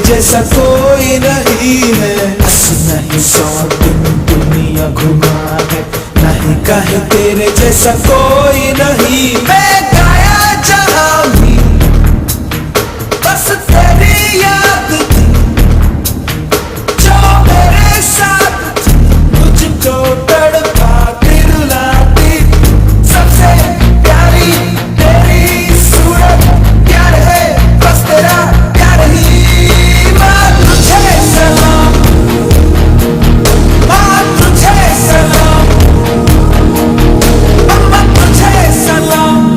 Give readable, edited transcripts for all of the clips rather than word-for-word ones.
जैसा कोई नहीं है, नहीं 100 दिन दुनिया घुमा है, नहीं कहे तेरे जैसा कोई नहीं। मैं गाया जहां भी बस तेरी याद थी, जो मेरे साथ थी, मुझको तड़पा दिलाती। सबसे प्यारी तेरी सूरत, प्यार है बस तेरा प्यार ही। माँ तुझे सलाम, माँ तुझे सलाम, अम्मा तुझे सलाम।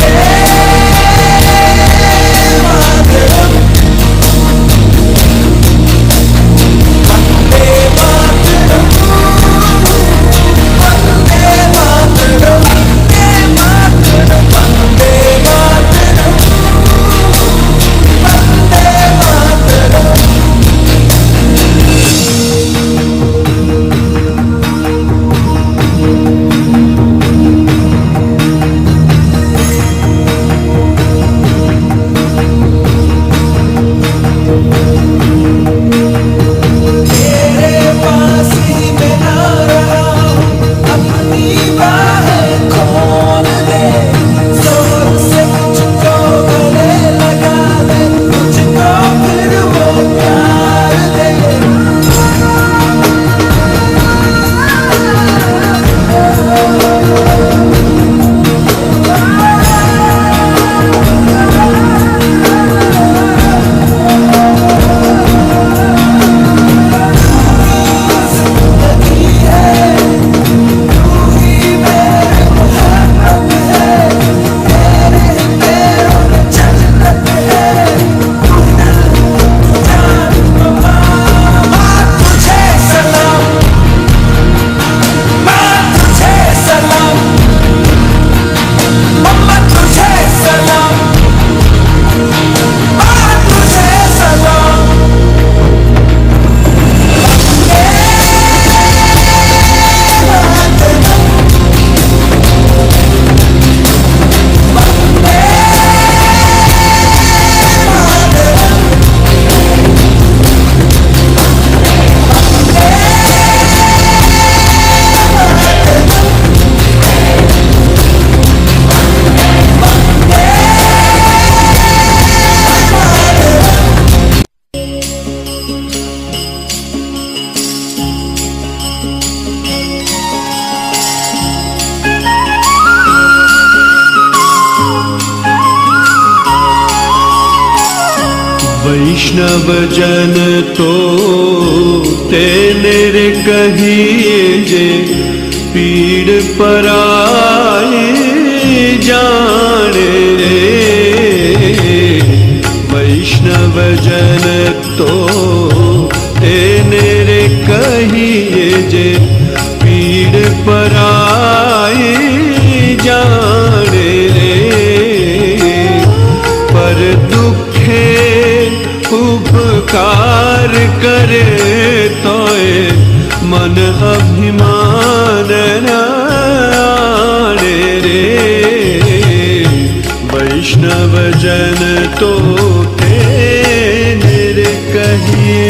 Yeah. वैष्णव जन तो तेरे कहिए जे पीड़ पराए जाने रे। वैष्णव जन तो तेरे कहिए जे पीड़ पराए जाने रे। पर दुखे उपकार करे तोए मन अभिमान न आने रे। वैष्णव जन तो तेरे कहिए।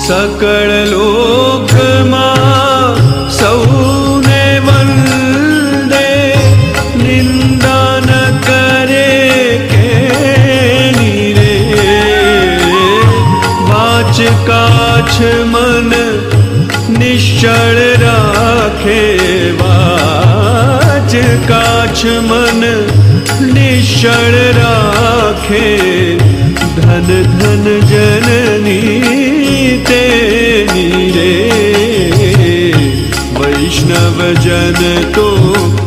सकल लोक मां सौने वंदे, निंदा न करे केनी रे। वाच काछ मन निश्चल राखे, वाच काछ मन निश्चल राखे। धन धन जननी तेनी रे। वैष्णव जन तो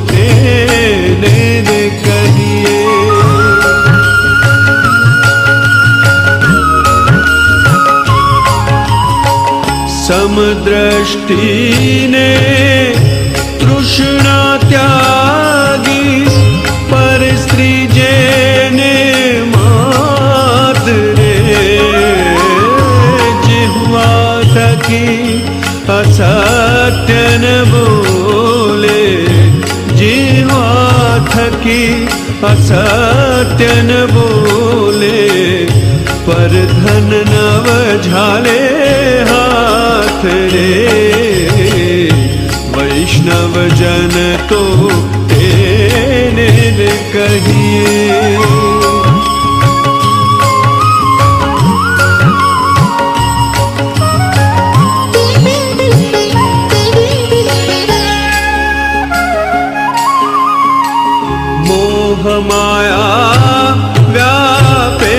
तेरे कहिए। समदृष्टि ने तृष्णा त्यागी, पर स्त्री जेने मात रे। जिह्वा थकी असत्य न बोले, जिह्वा थकी असत्य न बोले। पर धन नव झाले हाथ रे। वैष्णव जन तो तेरे कहिए। मोह माया व्यापे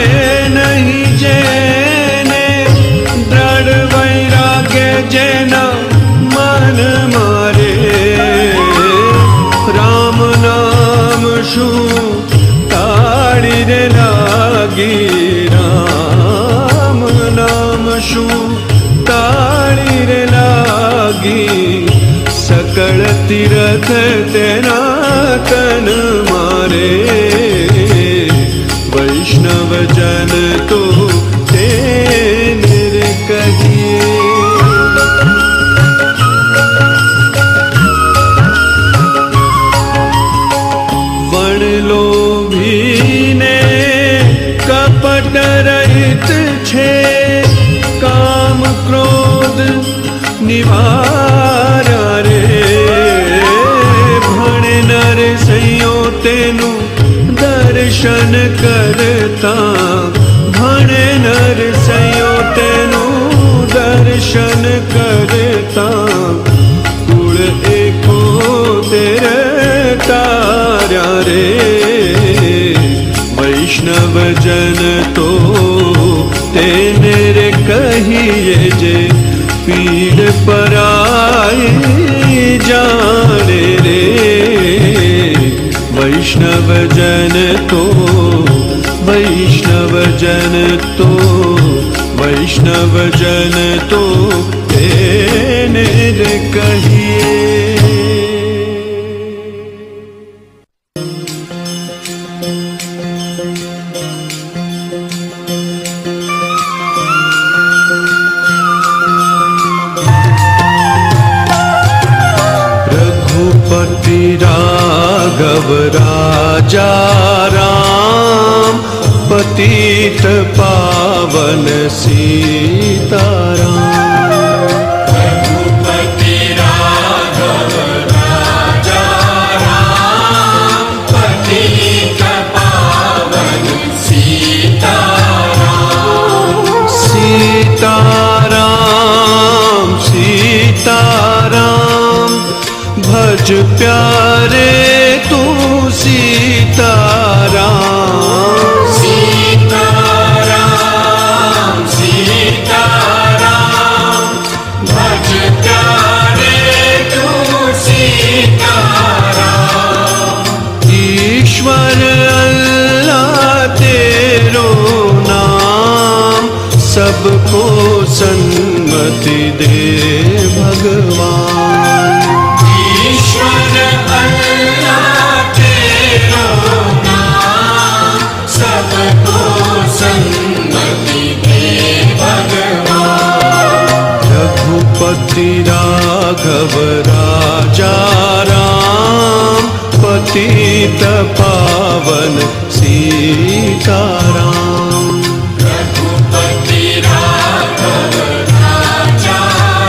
नहीं जेने, दृढ़ वैराग्य जेना मन मारे। राम नाम शू ताड़ी रे लागी, राम नाम शू ताड़ी रे लागी। सकल तीरथ तेना तन मारे। वैष्णव जन तो तेरे कहिए। वण लोभी ने कपट रहित छे, काम क्रोध निवारा रे। भण नर सैयो तेनु दर्शन करता, भण नर सैयो तेनु दर्शन करता। कुल एको तेरे तारा रे। वैष्णव जन तो तेरे कहिए जे पीड़ पराए जाने रे। वैष्णव जन तो, वैष्णव जन तो, वैष्णव जन तो तेरे कहिए। राघव राजा राम, पतित पावन सीताराम। रघुपति राघव राजा राम, पतित पावन सीताराम। सीता भज प्यारे तू सीताराम। सीताराम सीताराम भज प्यारे तू सीताराम। ईश्वर अल्लाह तेरो नाम सबको सन्मति दे भगवान। ईश्वर अल्लाह तेरो नाम सबको सन्मति दे भगवान। रघुपति राघव राजा राम पतित पावन सीताराम। रघुपति राघव राजा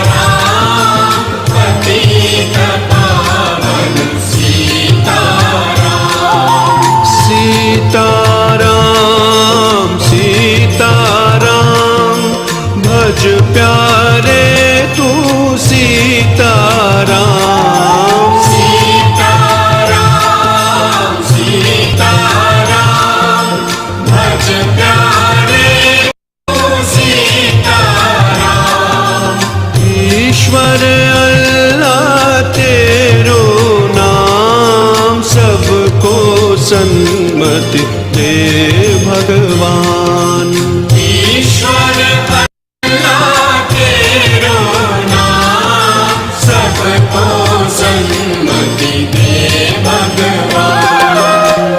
राम पतित पावन सीताराम। सीताराम सीताराम भज प्यारे तू सीताराम। सीताराम सीताराम भज प्यारे तू सीताराम। ईश्वर अल्लाह तेरो नाम सबको सन्मति दे भगवान। ईश्वर अल्लाह तेरो नाम सबको सन्मति दे भगवान।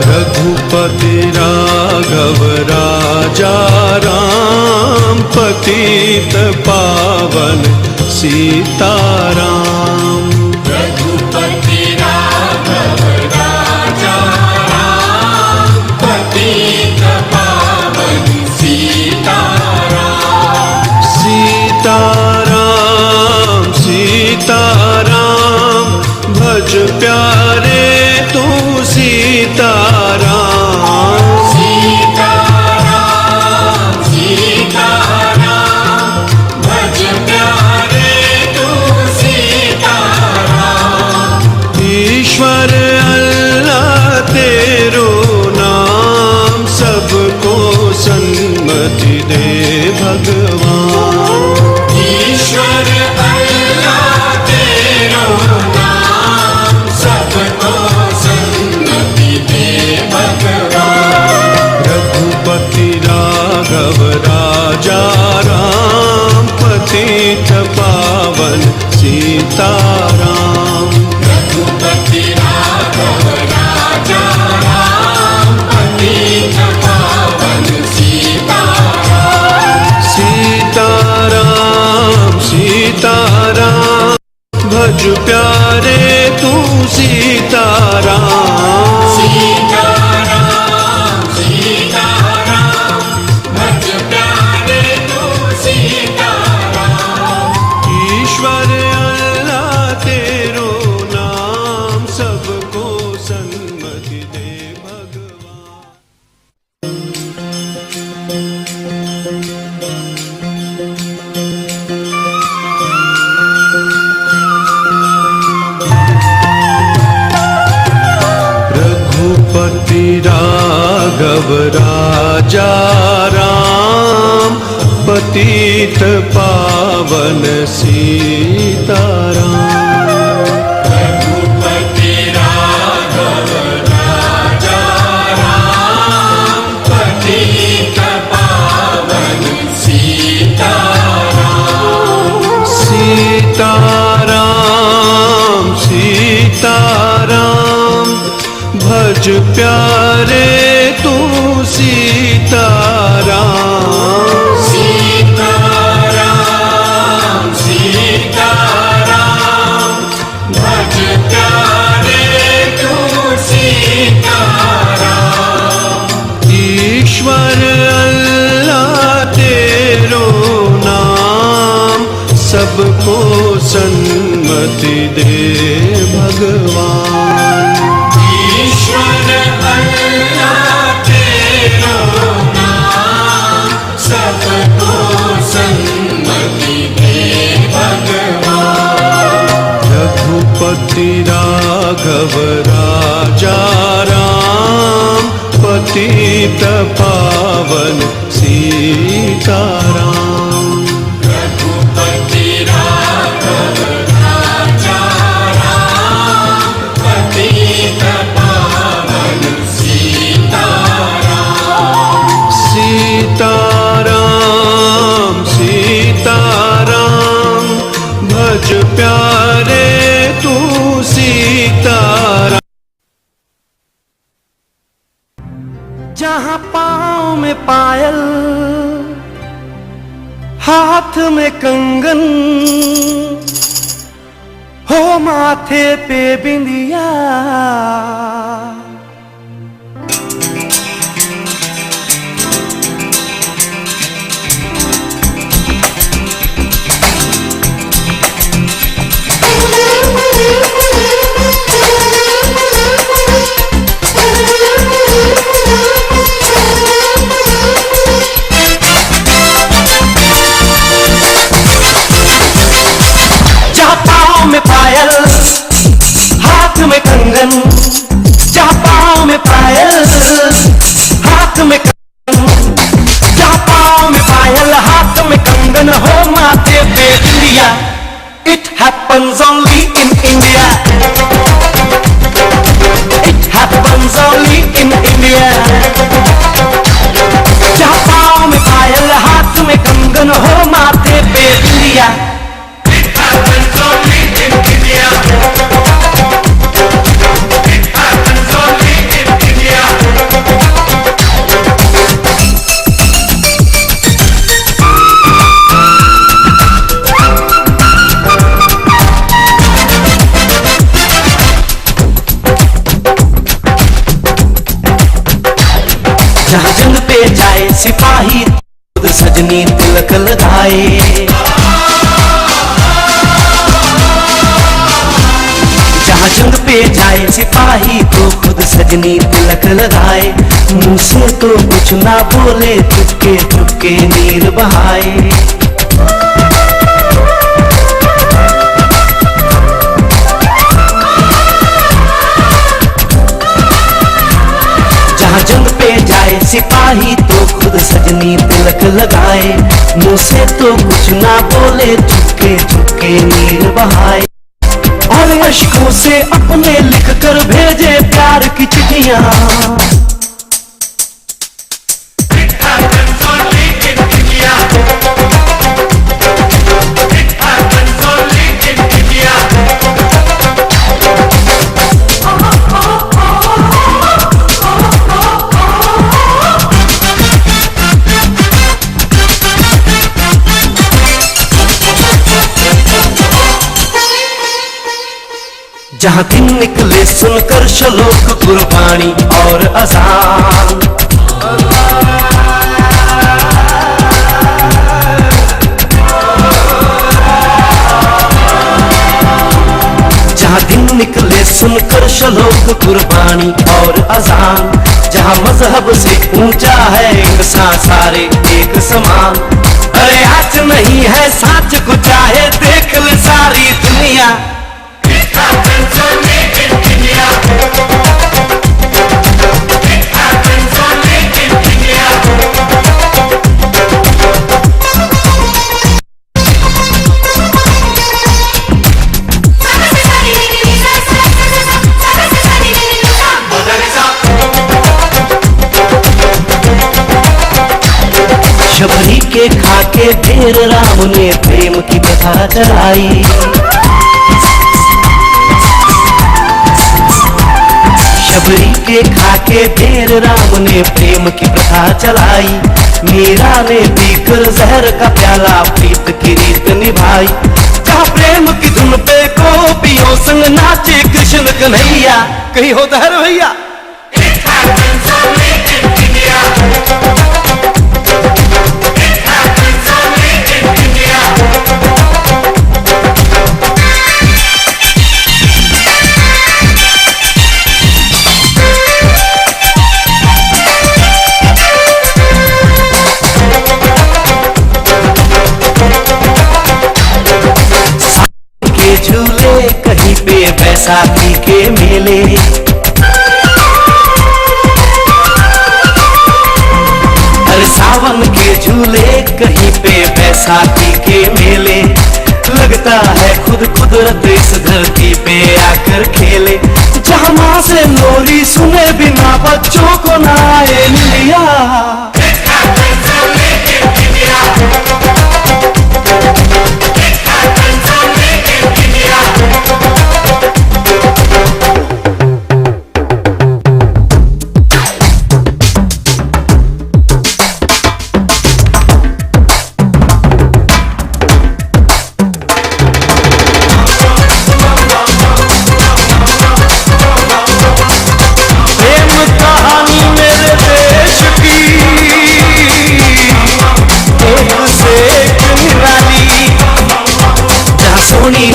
रघुपति राघव राजा राम पतित पावन सीताराम। रघुपति राघव राजा राम पतित पावन सीताराम। सीताराम सीताराम भज प्यारे तू सीताराम। सीताराम सीताराम भज प्यारे तू सीताराम। ईश्वर अल्लाह तेरो नाम सबको सन्मति दे भगवान। ईश्वर अल्लाह तेरो नाम सबको सन्मति दे भगवान। रघुपति राघव राजा राम पतित पावन सीताराम। रघुपति राघव राजा राम पतित पावन सीताराम। सीताराम सीताराम भज प्यारे तू सीताराम। सीताराम सीताराम भज प्यारे तू सीताराम। ईश्वर अल्लाह तेरो नाम सबको सन्मति दे भगवान। रघुपति राघव राजा राम पतित पावन सीताराम। रघुपति राघव राजा राम पतित पावन सीताराम। सीताराम सीताराम भज प्यारे तू सीताराम। सीताराम सीताराम भज प्यारे तू सीताराम। ईश्वर अल्लाह तेरो नाम सबको सन्मति दे भगवान। ईश्वर अल्लाह तेरो नाम सबको सन्मति दे भगवान। रघुपति राघव पतित पावन सीताराम। रघुपति राघव राजा राम, पतित पावन सीताराम। सीताराम सीताराम भज प्यारे तू सीताराम। जहाँ पाँव में पायल, हाथ में कंगन, हो माथे पे बिंदिया, हाथ में कंगन, जहाँ पाँव में पायल, हाथ में कंगन, जहाँ पाँव में पायल, हाथ में कंगन, हो माथे पे बिंदिया। It happens only in India. It happens only in India. जहाँ पाँव में पायल, हाथ में कंगन, हो माथे पे बिंदिया। It happens only in India. It happens only in India. जहाँ जंग पे जाए सिपाही, खुद सजनी तिलक लगाए। जहाँ जंग पे जाए सिपाही, तो खुद सजनी तिलक लगाए। मुंह से तो कुछ ना बोले, चुपके चुपके नीर बहाए। जहाँ जंग पे जाए सिपाही, तो खुद सजनी तिलक लगाए। मुंह से तो कुछ ना बोले, चुपके चुपके नीर बहाए। और अश्कों से अपने लिख कर भेजे प्यार की चिट्ठियां। It happens only in India. It happens only in India. जहाँ दिन निकले सुनकर श्लोक गुरबाणी और अजान। जहाँ दिन निकले सुनकर श्लोक गुरबाणी और अजान। जहाँ मजहब से ऊंचा है इंसान सारे एक समान। अरे आज नहीं है साच को चाहे देख ले सारी दुनिया। It happens only in India. It happens only in India. Shabari के खाके ढेर राम ने प्रेम की कथा चलाई। शबरी के खाके ढेर राम ने प्रेम की प्रथा चलाई। मीरा ने पीकर जहर का प्याला प्रीत की रीत निभाई। जहाँ प्रेम की धुन पे गोपियों संग नाचे कृष्ण कन्हैया। कहीं होता है रे भैया। It happens only in India. It happens only in India. के झूले कहीं पे बैसाखी के मेले। बैसाखी के मेले, लगता है खुद कुदरत इस धरती पे आकर खेले। जहाँ माँ से लोरी सुने बिना बच्चों को ना आए लिया।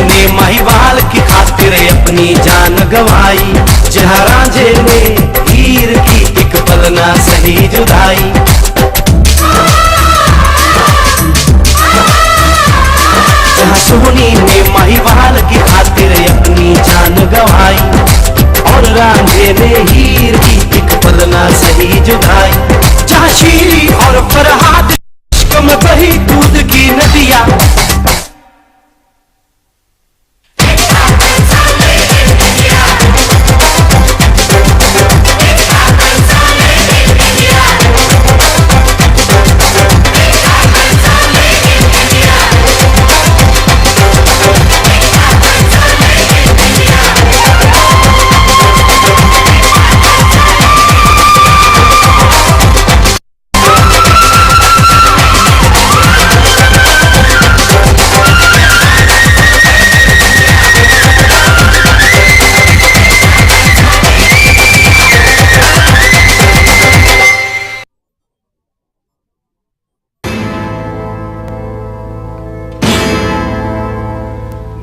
ने महिवाल की खातिर अपनी जान गवाई, जहाँ रांझे ने हीर की एक पल ना सही जुदाई। जहाँ सोनी ने महिवाल की खातिर अपनी जान गवाई, और रांझे ने हीर की एक पल ना सही जुदाई। जहाँ शीरी और फरहाद में बही दूध की नदियाँ,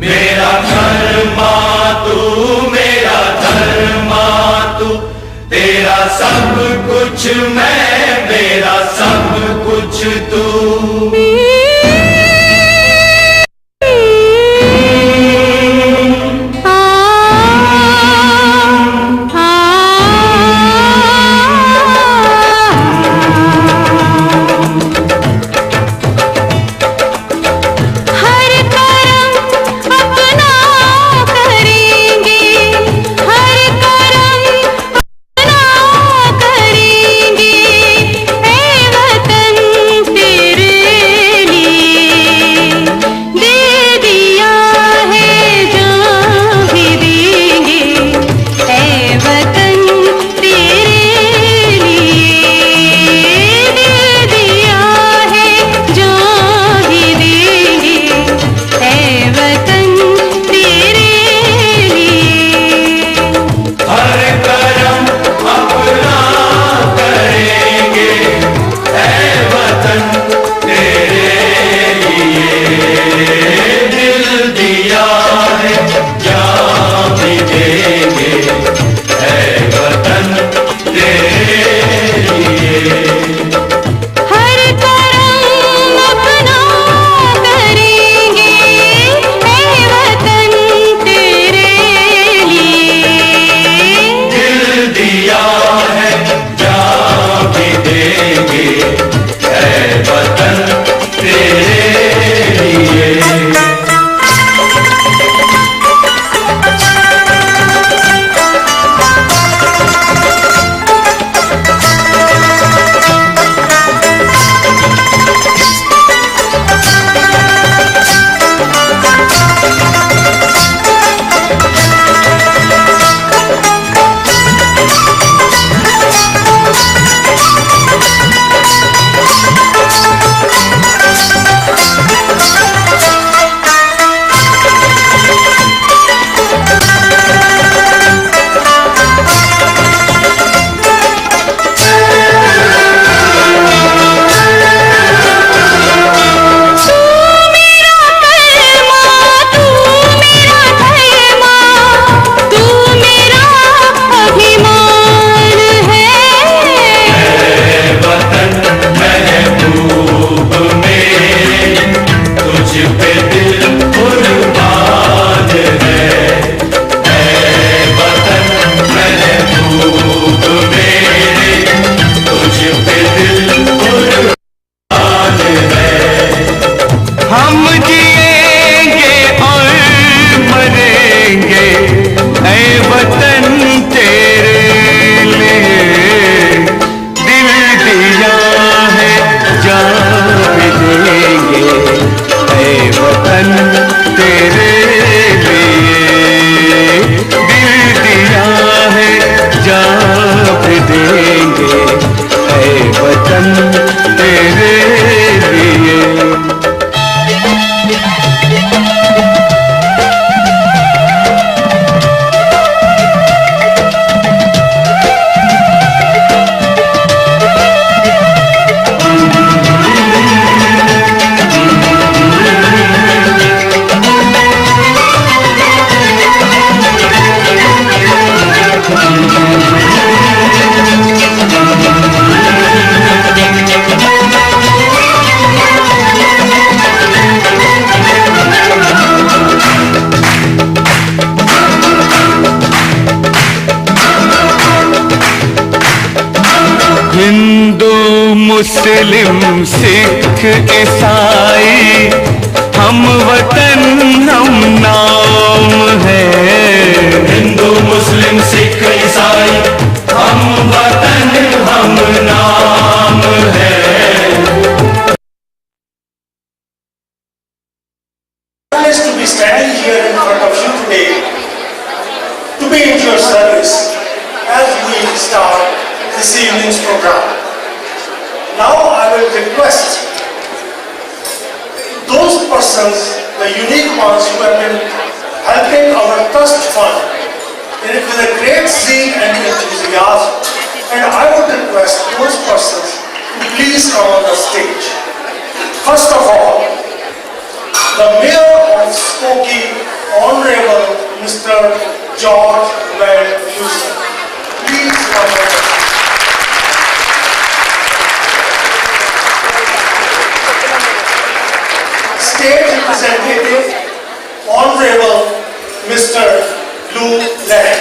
मेरा धर्मा तू, मेरा धर्मा तू, तेरा सब कुछ मैं, मेरा सब कुछ तू। करेंगे, ए वतन तेरे मुस्लिम सिख ईसाई हम वतन हम नाम है। हिंदू मुस्लिम सिख ईसाई हम वतन हम नाम है। Privileged to be standing here in front of you today to be in your service as we start this evening's program. Now I will request those persons, the unique ones who have been helping our trust fund with a great zeal and enthusiasm, and I would request those persons to please come on the stage. First of all, the Mayor of Skokie, Honorable Mr. George Houston. Please come on. State Representative, Honorable Mr. Lou Land.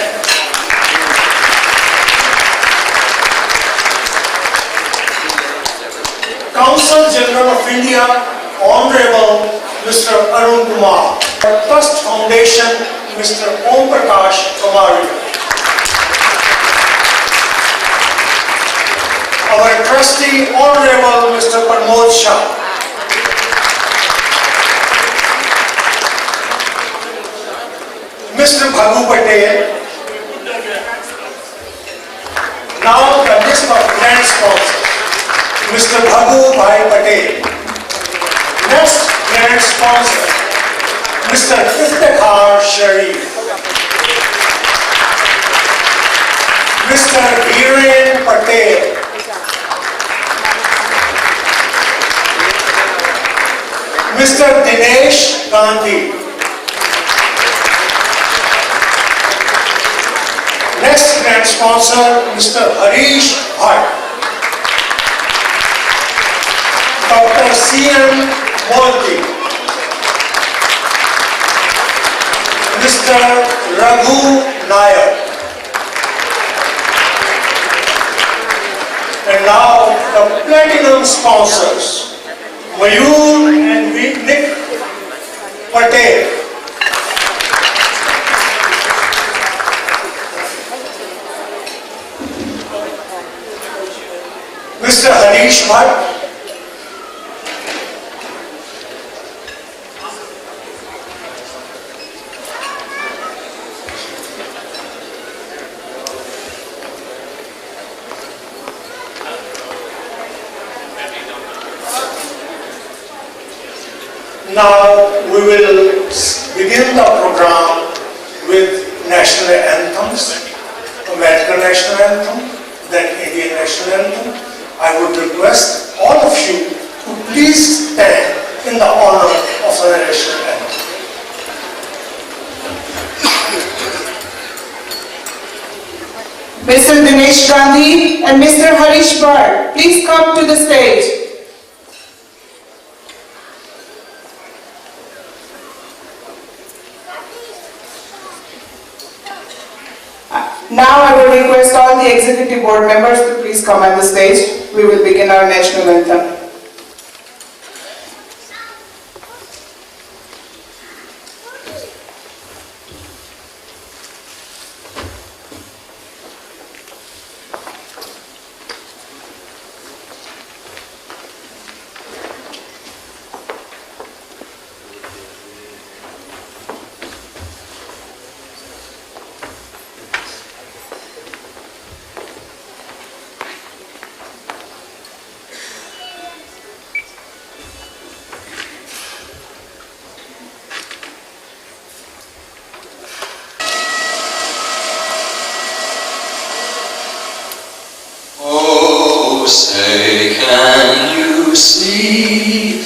Consul General of India, Honorable Mr. Arun Kumar. Trust Foundation, Mr. Om Prakash Kumari. Our trustee, Honorable Mr. Pramod Shah. Mr. Bhagu Patel. Now the list of grand sponsors. Mr. Bhagu Bhai Patel. Next grand sponsor, Mr. Iftikhar Sharif. Mr. Hiren Patel. Mr. Dinesh Gandhi. Next grand sponsor, Mr. Harish Bhatt. Dr. C.M. Moldi. Mr. Raghu Nayak. And now the platinum sponsors, Mayur and Nick Patel. Mr. Harish Bhatt. Now we will begin the program with national anthems, American national anthem, then Indian national anthem. I would request all of you to please stand in the honor of the national anthem. Mr. Dinesh Gandhi and Mr. Harish Bhatt, please come to the stage. Now I will request all the executive board members to please come at the stage. We will begin our national anthem. Say, can you see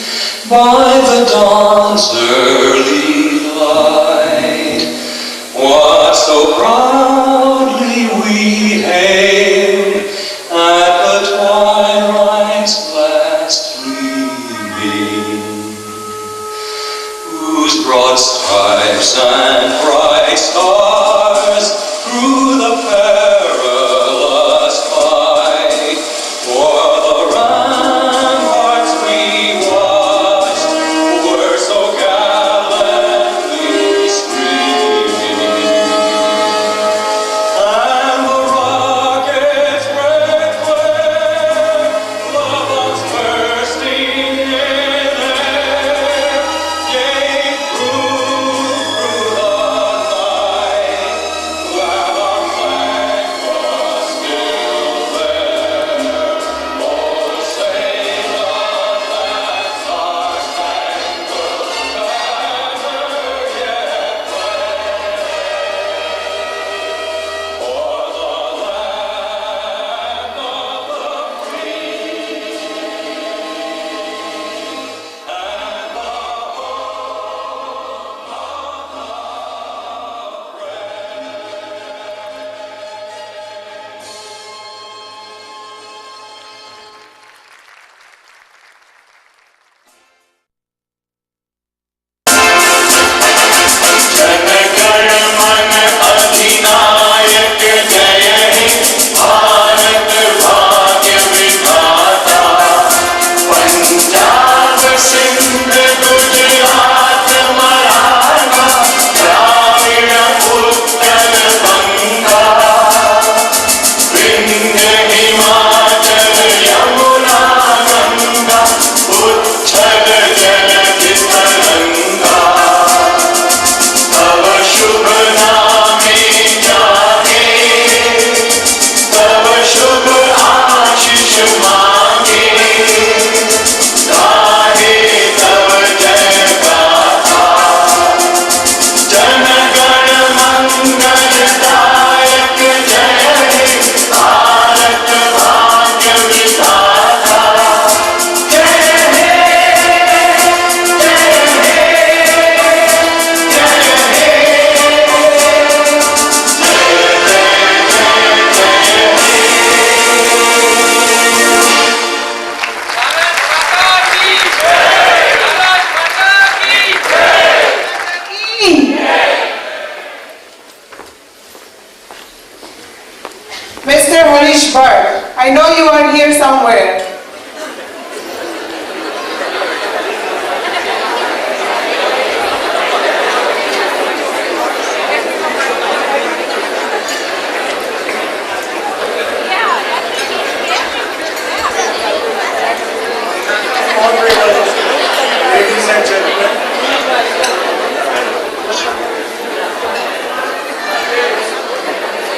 by the dawn's early light what so proudly we hailed at the twilight's last gleaming, whose broad stripes and bright stars through the perilous fight for the right I know you are here somewhere. Ladies and gentlemen,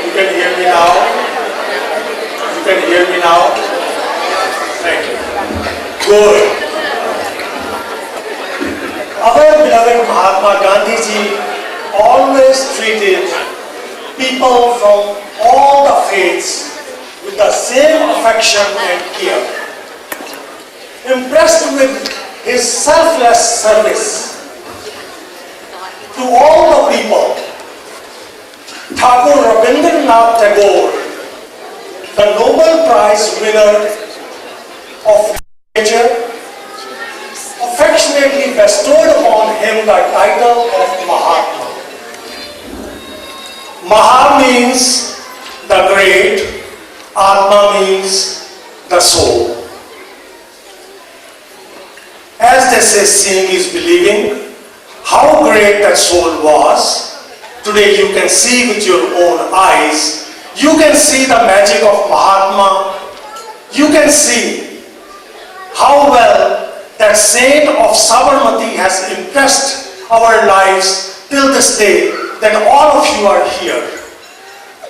you can hear me now? You can hear me now? Thank you. Good. Our beloved Mahatma Gandhi ji always treated people from all the faiths with the same affection and care. Impressed with his selfless service to all the people, Thakur Rabindranath Tagore, the Nobel Prize winner of literature, affectionately bestowed upon him the title of Mahatma. Maha means the great, Atma means the soul. As they say, seeing is believing. How great that soul was, today you can see with your own eyes. You can see the magic of Mahatma. You can see how well that saint of Sabarmati has impressed our lives till this day, that all of you are here.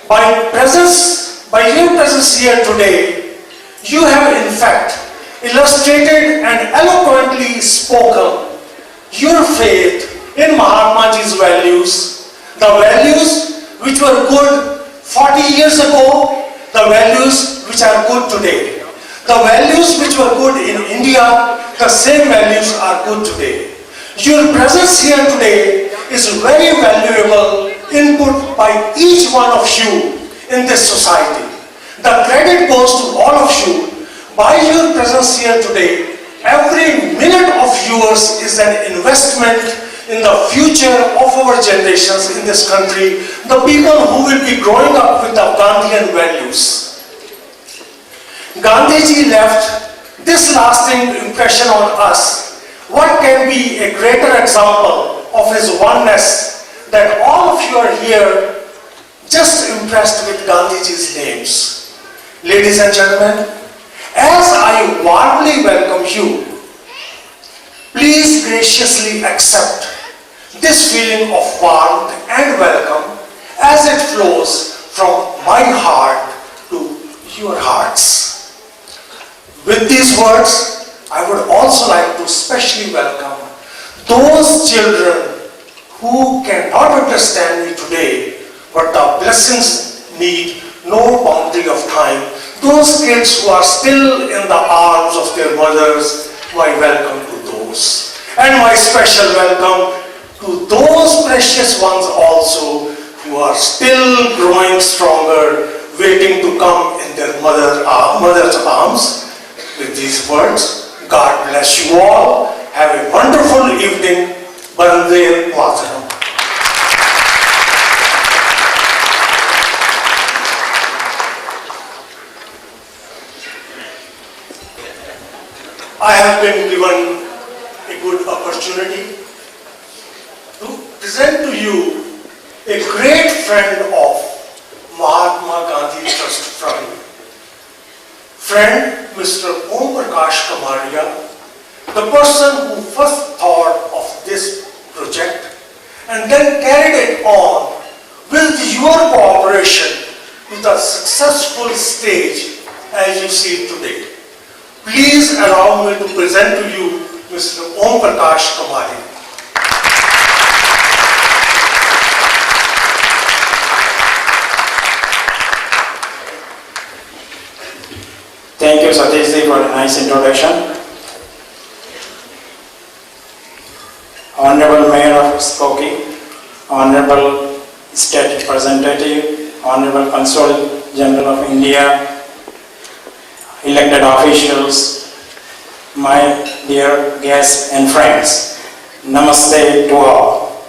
By your presence here today, you have in fact illustrated and eloquently spoken your faith in Mahatma Ji's values, the values which were good 40 years ago, the values which are good today. The values which were good in India, the same values are good today. Your presence here today is very valuable input by each one of you in this society. The credit goes to all of you. By your presence here today, every minute of yours is an investment in the future of our generations in this country, the people who will be growing up with the Gandhian values. Gandhiji left this lasting impression on us. What can be a greater example of his oneness that all of you are here just impressed with Gandhiji's names. Ladies and gentlemen, as I warmly welcome you, please graciously accept this feeling of warmth and welcome as it flows from my heart to your hearts. With these words, I would also like to specially welcome those children who cannot understand me today, but the blessings need no boundary of time. Those kids who are still in the arms of their mothers, my welcome to those. And my special welcome to those precious ones also who are still growing stronger, waiting to come in their mother's arms. With these words, God bless you all. Have a wonderful evening. Bande Mataram. I have been given a good opportunity to present to you a great friend of Mahatma Gandhi Trust Fund. Friend Mr. Om Prakash Kamaria, the person who first thought of this project and then carried it on with your cooperation to the successful stage as you see it today. Please allow me to present to you Mr. Om Prakash Kamaria. Thank you, Satish ji, for a nice introduction. Honorable Mayor of Skokie, Honorable State Representative, Honorable Consul General of India, elected officials, my dear guests and friends, Namaste to all.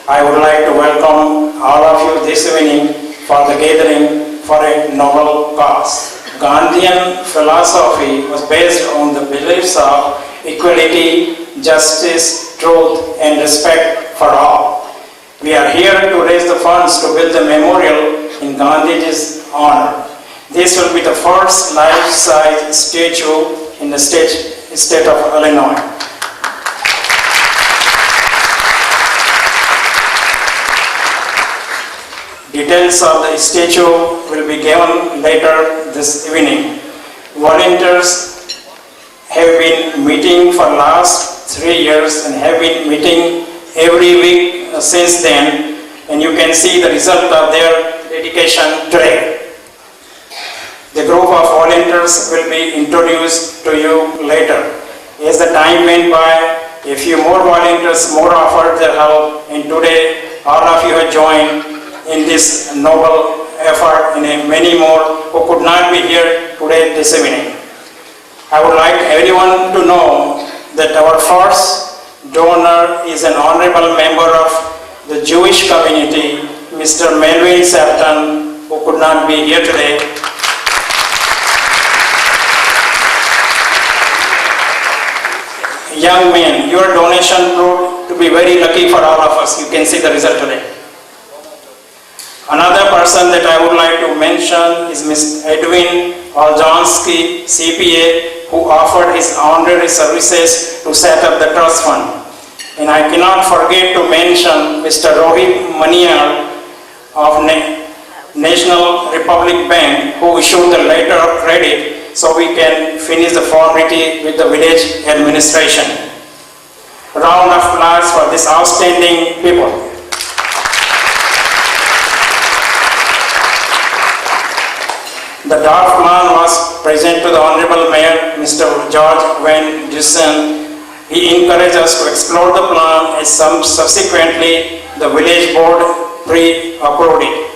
I would like to welcome all of you this evening for the gathering for a noble cause, Gandhian philosophy was based on the beliefs of equality, justice, truth, and respect for all. We are here to raise the funds to build a memorial in Gandhiji's honor. This will be the first life-size statue in the state of Illinois. Details of the statue will be given later this evening. Volunteers have been meeting for last 3 years and have been meeting every week since then, and you can see the result of their dedication today. The group of volunteers will be introduced to you later. As the time went by, a few more volunteers more offered their help, and today all of you have joined in this noble effort, and many more who could not be here today this evening. I would like everyone to know that our first donor is an honorable member of the Jewish community, Mr. Melvin Sefton, who could not be here today. Young men, your donation proved to be very lucky for all of us. You can see the result today. Another person that I would like to mention is Ms. Edwin Oljanski, CPA, who offered his honorary services to set up the trust fund. And I cannot forget to mention Mr. Rohit Maniar of National Republic Bank, who issued the letter of credit so we can finish the formality with the village administration. Round of applause for this outstanding people. The draft plan was present to the Honorable Mayor, Mr. George Van Dusen. He encouraged us to explore the plan, as subsequently the village board pre-approved it.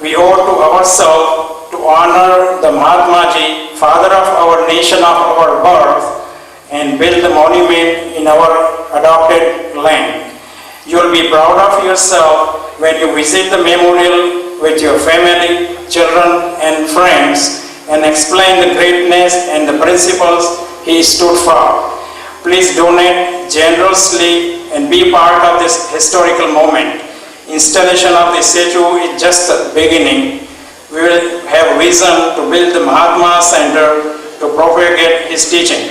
We owe to ourselves to honor the Mahatma Ji, father of our nation, of our birth, and build the monument in our adopted land. You will be proud of yourself when you visit the memorial with your family, children, and friends, and explain the greatness and the principles he stood for. Please donate generously and be part of this historical moment. Installation of the statue is just the beginning. We will have vision to build the Mahatma Center to propagate his teaching.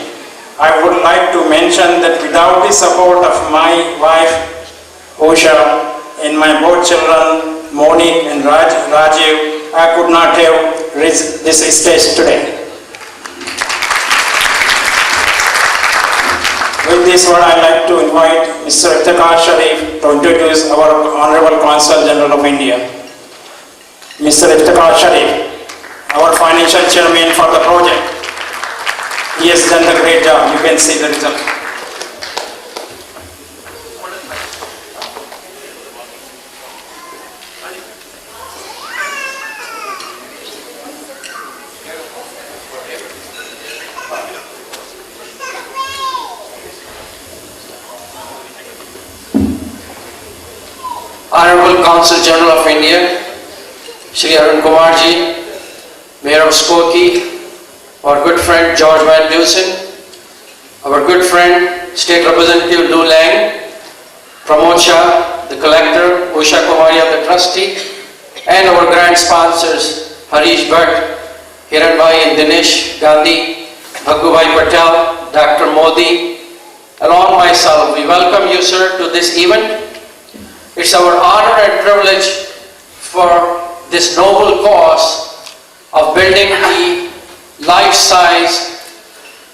I would like to mention that without the support of my wife, Usha, and my both children, Monique and Rajiv, I could not have reached this stage today. With this word, I'd like to invite Mr. Iftikhar Sharif to introduce our Honorable Consul General of India. Mr. Iftikhar Sharif, our financial chairman for the project. He has done a great job. You can see the result. Honorable Consul General of India, Shri Arun Kumar Ji, Mayor of Skokie, our good friend George Van Dusen, our good friend State Representative Lou Lang, Pramod Shah, the Collector, Usha Kumari of the Trustee, and our grant sponsors Harish Bhatt, Hiranbhai and Dinesh Gandhi, Bhagubhai Patel, Dr. Modi, along myself. We welcome you, sir, to this event. It's our honor and privilege for this noble cause of building the life-size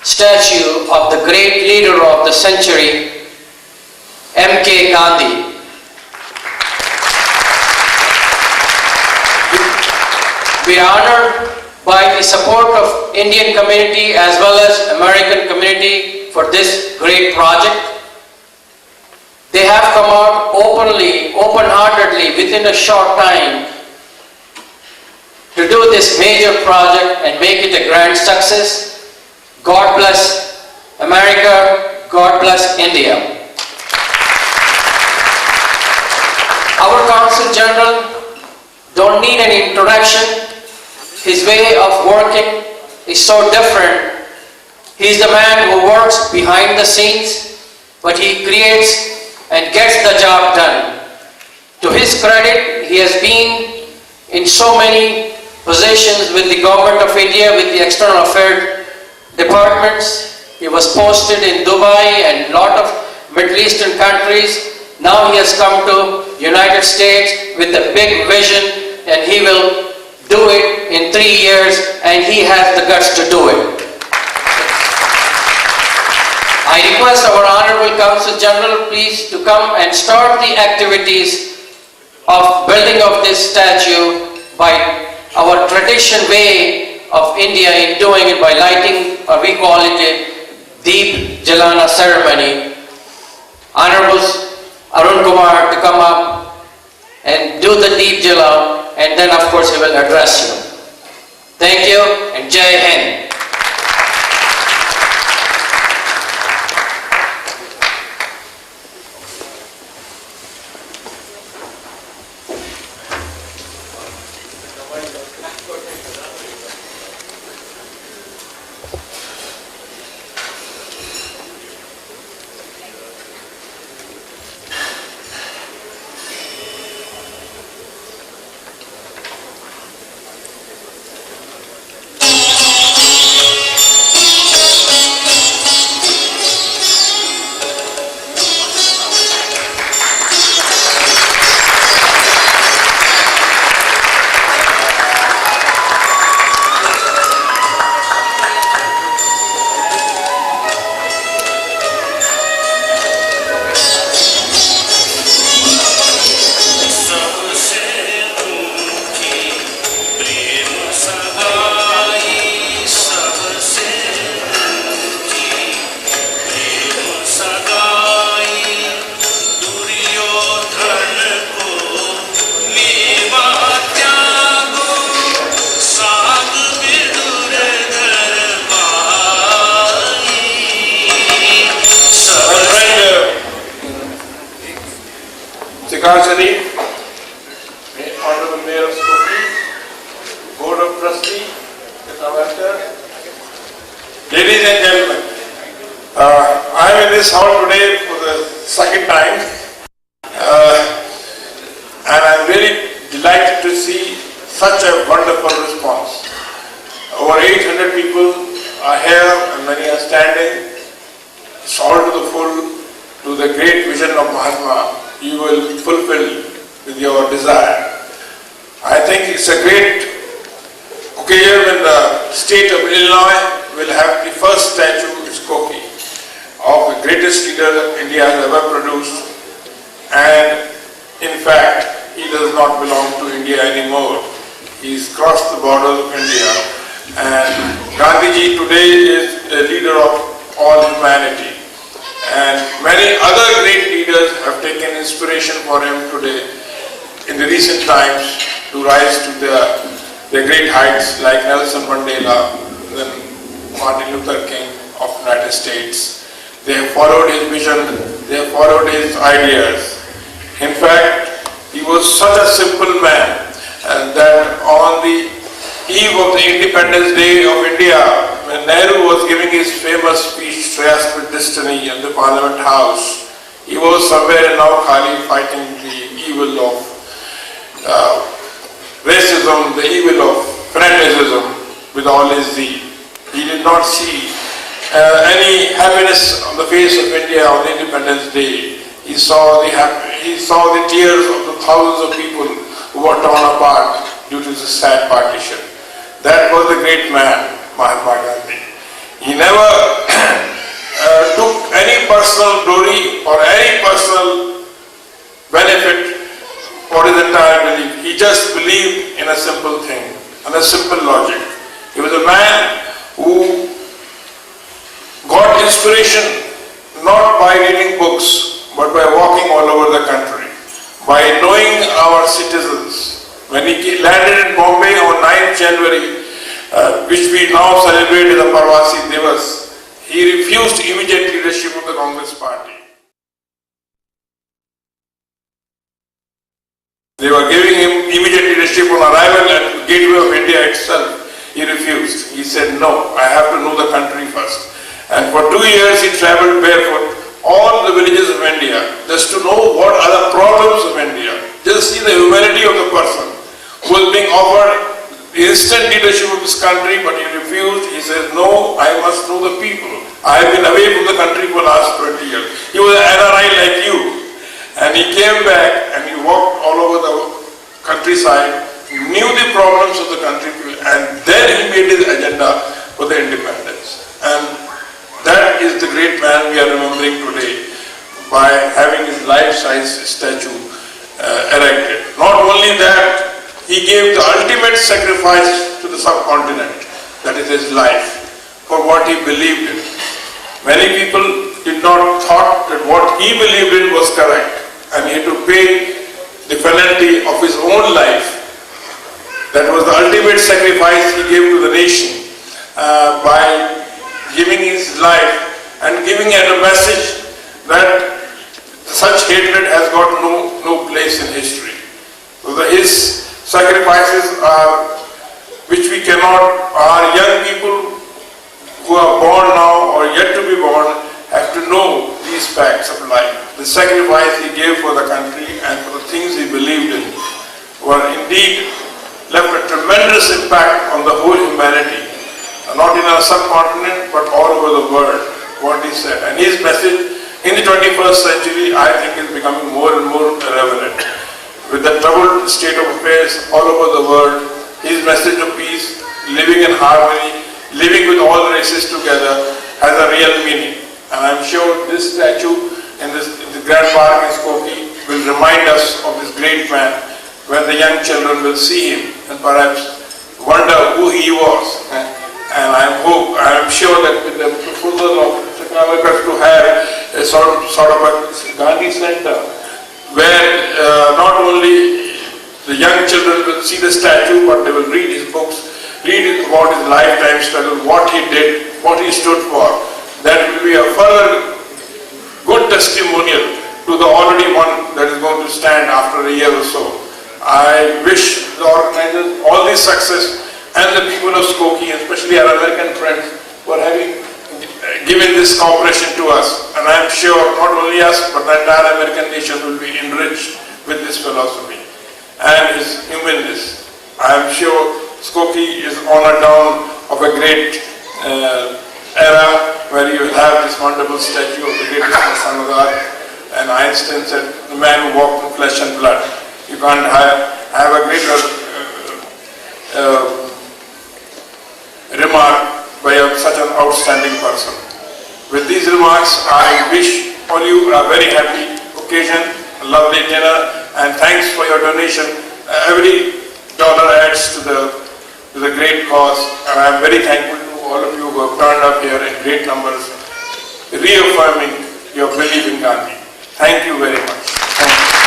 statue of the great leader of the century, M.K. Gandhi. We are honored by the support of Indian community as well as American community for this great project. They have come out openly, open-heartedly within a short time to do this major project and make it a grand success. God bless America, God bless India. Our Consul General don't need any introduction. His way of working is so different. He's the man who works behind the scenes, but he creates and gets the job done. To his credit, he has been in so many positions with the Government of India, with the External Affairs departments. He was posted in Dubai and a lot of Middle Eastern countries. Now he has come to United States with a big vision, and he will do it in 3 years, and he has the guts to do it. I request our Honorable Consul General please to come and start the activities of building of this statue by our tradition way of India in doing it by lighting, or we call it a Deep Jalana ceremony. Honorable Arun Kumar to come up and do the Deep Jala, and then of course he will address you. Thank you and Jai Hind. Honorable Mayor of Skokie, Board of Trustees, ladies and gentlemen, I am in this hall today for the second time, and I am really delighted to see such a wonderful response. Over 800 people are here and many are standing. It's all to the full to the great vision of Mahatma you will fulfill with your desire. I think it's a great occasion when the state of Illinois will have the first statue in Skokie of the greatest leader that India has ever produced, and in fact he does not belong to India anymore. He's crossed the borders of India, and Gandhi today is a leader of all humanity, and many other great leaders have taken inspiration for him today in the recent times to rise to the great heights, like Nelson Mandela, then Martin Luther King of the United States. They have followed his vision, they have followed his ideas. In fact, he was such a simple man, and that on the eve of the Independence Day of India, when Nehru was giving his famous speech, Traced with Destiny, in the Parliament House, he was somewhere in Khali fighting the evil of racism, the evil of fanaticism with all his zeal. He did not see any happiness on the face of India on the Independence Day. He saw the tears of the thousands of people who were torn apart due to the sad partition. That was the great man, Mahatma Gandhi. He never took any personal glory or any personal benefit for his entire belief. He just believed in a simple thing, and a simple logic. He was a man who got inspiration not by reading books, but by walking all over the country, by knowing our citizens. When he landed in Bombay on 9th January, which we now celebrate as a Parvasi Divas, he refused immediate leadership of the Congress party. They were giving him immediate leadership on arrival at the gateway of India itself. he refused. He said, no, I have to know the country first. And for 2 years he traveled barefoot all the villages of India just to know what are the problems of India. Just see the humanity of the person who was being offered instant leadership of this country, but he refused. He said, no, I must know the people. I have been away from the country for the last 20 years. He was an NRI like you. And he came back and he walked all over the countryside, knew the problems of the country, and then he made his agenda for the independence. And that is the great man we are remembering today by having his life-size statue erected. Not only that, he gave the ultimate sacrifice to the subcontinent, that is his life, for what he believed in. Many people did not thought that what he believed in was correct, and he had to pay the penalty of his own life. That was the ultimate sacrifice he gave to the nation by giving his life and giving it a message that such hatred has got no place in history. So his sacrifices are, which we cannot, our young people who are born now or yet to be born have to know these facts of life. The sacrifice he gave for the country and for the things he believed in were indeed left a tremendous impact on the whole humanity. Not in our subcontinent, but all over the world, what he said. And his message in the 21st century, I think, is becoming more and more relevant. With the troubled state of affairs all over the world, his message of peace, living in harmony, living with all races together, has a real meaning. And I'm sure this statue in the Grand Park in Skokie will remind us of this great man when the young children will see him and perhaps wonder who he was. And I'm sure that with the proposal of Technologists to have a sort of a Gandhi Center, where not only the young children will see the statue, but they will read his books, read about his lifetime struggle, what he did, what he stood for. That will be a further good testimonial to the already one that is going to stand after a year or so. I wish the organizers all the success, and the people of Skokie, especially our American friends, for having given this cooperation to us. And I am sure not only us, but the entire American nation will be enriched with this philosophy and his humanness. I am sure Skokie is on a dawn of a great era where you will have this wonderful statue of the greatest son of God. And Einstein said, the man who walked in flesh and blood. You can't have a greater remark by such an outstanding person. With these remarks, I wish all you a very happy occasion, a lovely dinner, and thanks for your donation. Every dollar adds to the great cause, and I am very thankful to all of you who have turned up here in great numbers, reaffirming your belief in Gandhi. Thank you very much. Thank you.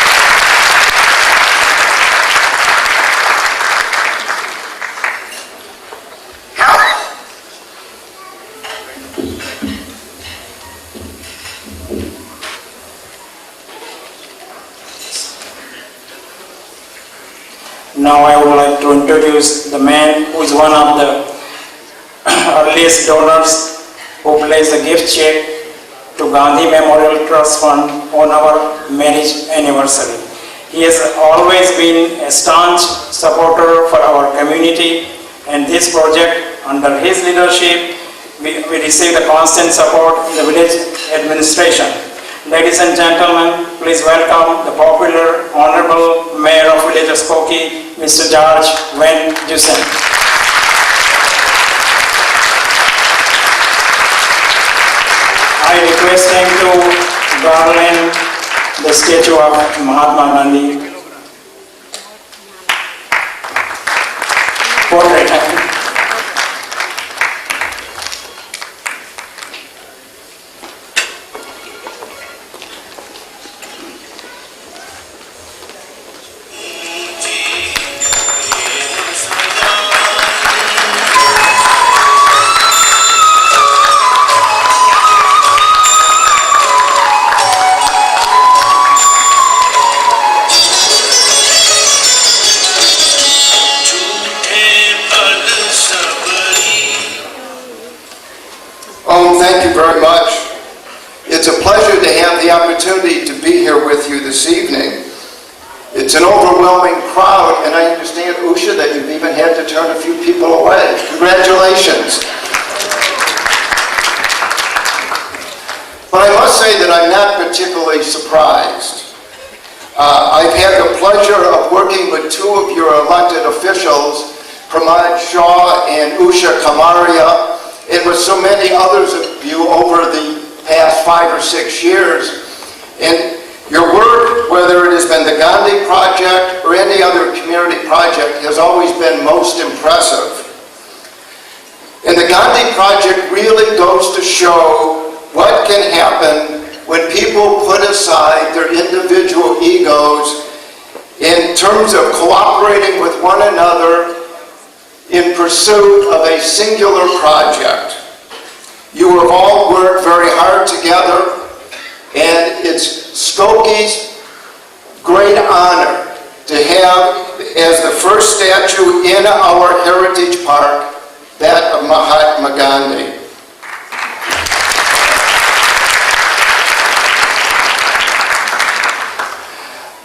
Now I would like to introduce the man who is one of the earliest donors who placed a gift check to Gandhi Memorial Trust Fund on our marriage anniversary. He has always been a staunch supporter for our community, and this project, under his leadership, we receive the constant support in the village administration. Ladies and gentlemen, please welcome the popular Honorable Mayor of Village of Skokie, Mr. George Van Dusen. I request him to garland the statue of Mahatma Gandhi. Portrait. झूठे पल very much. It's a pleasure to have the opportunity to be here with you this evening. It's an overwhelming crowd, and I understand, Usha, that you've even had to turn a few people away. Congratulations. But I must say that I'm not particularly surprised. I've had the pleasure of working with two of your elected officials, Pramod Shah and Usha Kamaria, and with so many others of you over the past 5 or 6 years. And your work, whether it has been the Gandhi project or any other community project, has always been most impressive. And the Gandhi project really goes to show what can happen when people put aside their individual egos in terms of cooperating with one another in pursuit of a singular project. You have all worked very hard together, and it's Skokie's great honor to have as the first statue in our Heritage Park that of Mahatma Gandhi.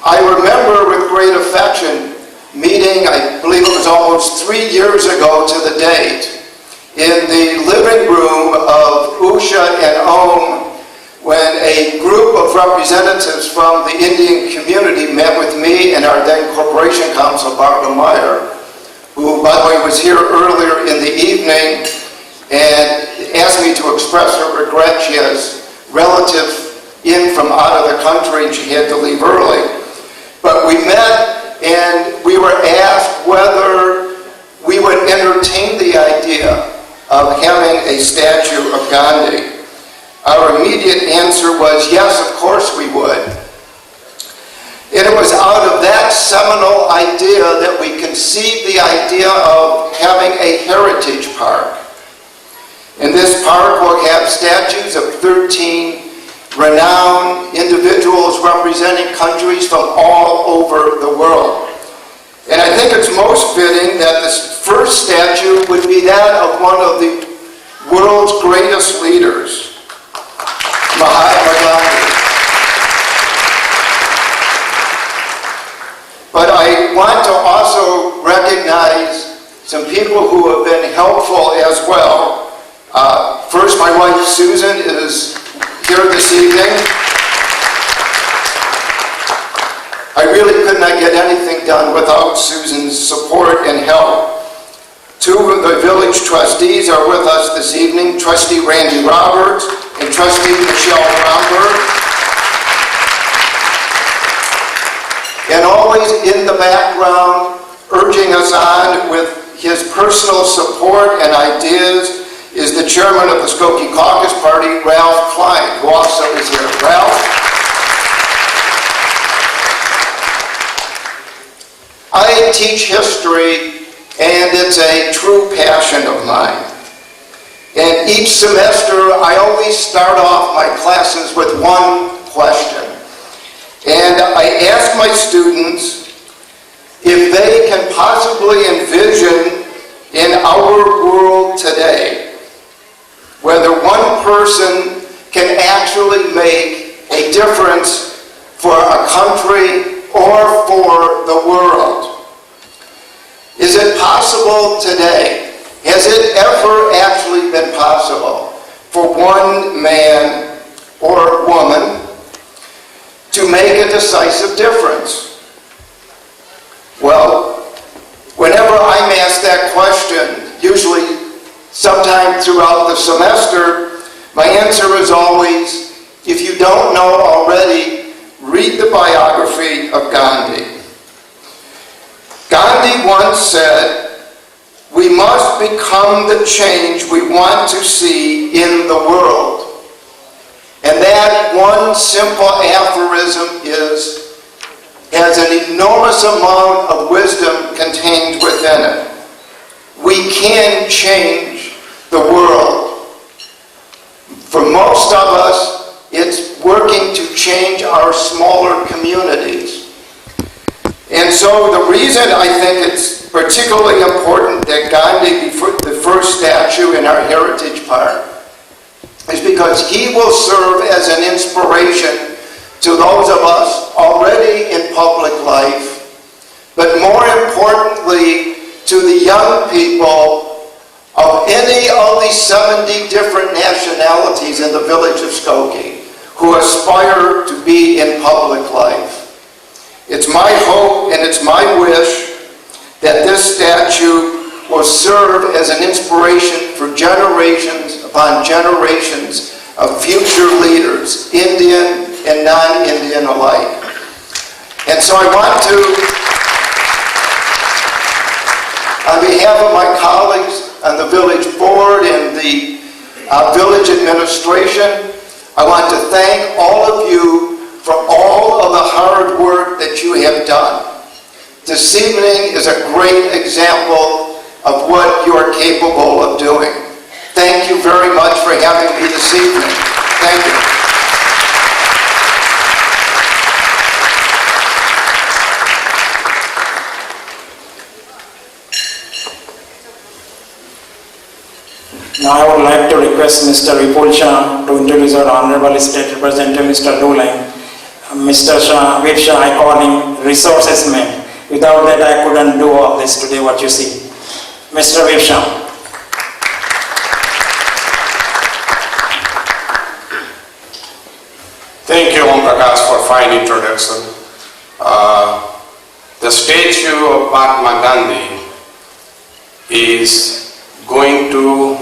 I remember with great affection meeting, I believe it was almost 3 years ago to the date, in the living room of Usha and Om, when a group of representatives from the Indian community met with me and our then Corporation Counsel, Barbara Meyer, who, by the way, was here earlier in the evening and asked me to express her regret. She has relatives in from out of the country and she had to leave early. But we met and we were asked whether we would entertain the idea of having a statue of Gandhi. Our immediate answer was yes, of course we would. And it was out of that seminal idea that we conceived the idea of having a heritage park. And this park will have statues of 13 renowned individuals representing countries from all over the world. And I think it's most fitting that this first statue would be that of one of the world's greatest leaders, Mahatma Gandhi. But I want to also recognize some people who have been helpful as well. First, my wife Susan is here this evening. I really could not get anything done without Susan's support and help. Two of the village trustees are with us this evening, Trustee Randy Roberts and Trustee Michelle Bromberg. And always in the background, urging us on with his personal support and ideas, is the chairman of the Skokie Caucus Party, Ralph Klein, who also is here. Ralph? I teach history, and it's a true passion of mine. And each semester, I always start off my classes with one question. And I ask my students if they can possibly envision in our world today whether one person can actually make a difference for a country or for the world. Is it possible today? Has it ever actually been possible for one man or woman to make a decisive difference? Well, whenever I'm asked that question, usually sometime throughout the semester, my answer is always, if you don't know already, read the biography of Gandhi. Gandhi once said, "We must become the change we want to see in the world." And that one simple aphorism has an enormous amount of wisdom contained within it. We can change the world. For most of us, it's working to change our smaller communities. And so the reason I think it's particularly important that Gandhi be the first statue in our Heritage Park is because he will serve as an inspiration to those of us already in public life, but more importantly, to the young people of any of the 70 different nationalities in the village of Skokie who aspire to be in public life. It's my hope and it's my wish that this statue will serve as an inspiration for generations upon generations of future leaders, Indian and non-Indian alike. And so I want to, on behalf of my colleagues on the village board and the village administration, I want to thank all of you for all of the hard work that you have done. This evening is a great example of what you are capable of doing. Thank you very much for having me this evening. Thank you. Now I would like to request Mr. Vipul Shah to introduce our Honorable State Representative, Mr. Lulang. Mr. Vip Shah, I call him resources man. Without that, I couldn't do all this today, what you see. Mr. Vip Shah. Thank you, Om Prakash, for fine introduction. The statue of Mahatma Gandhi is going to,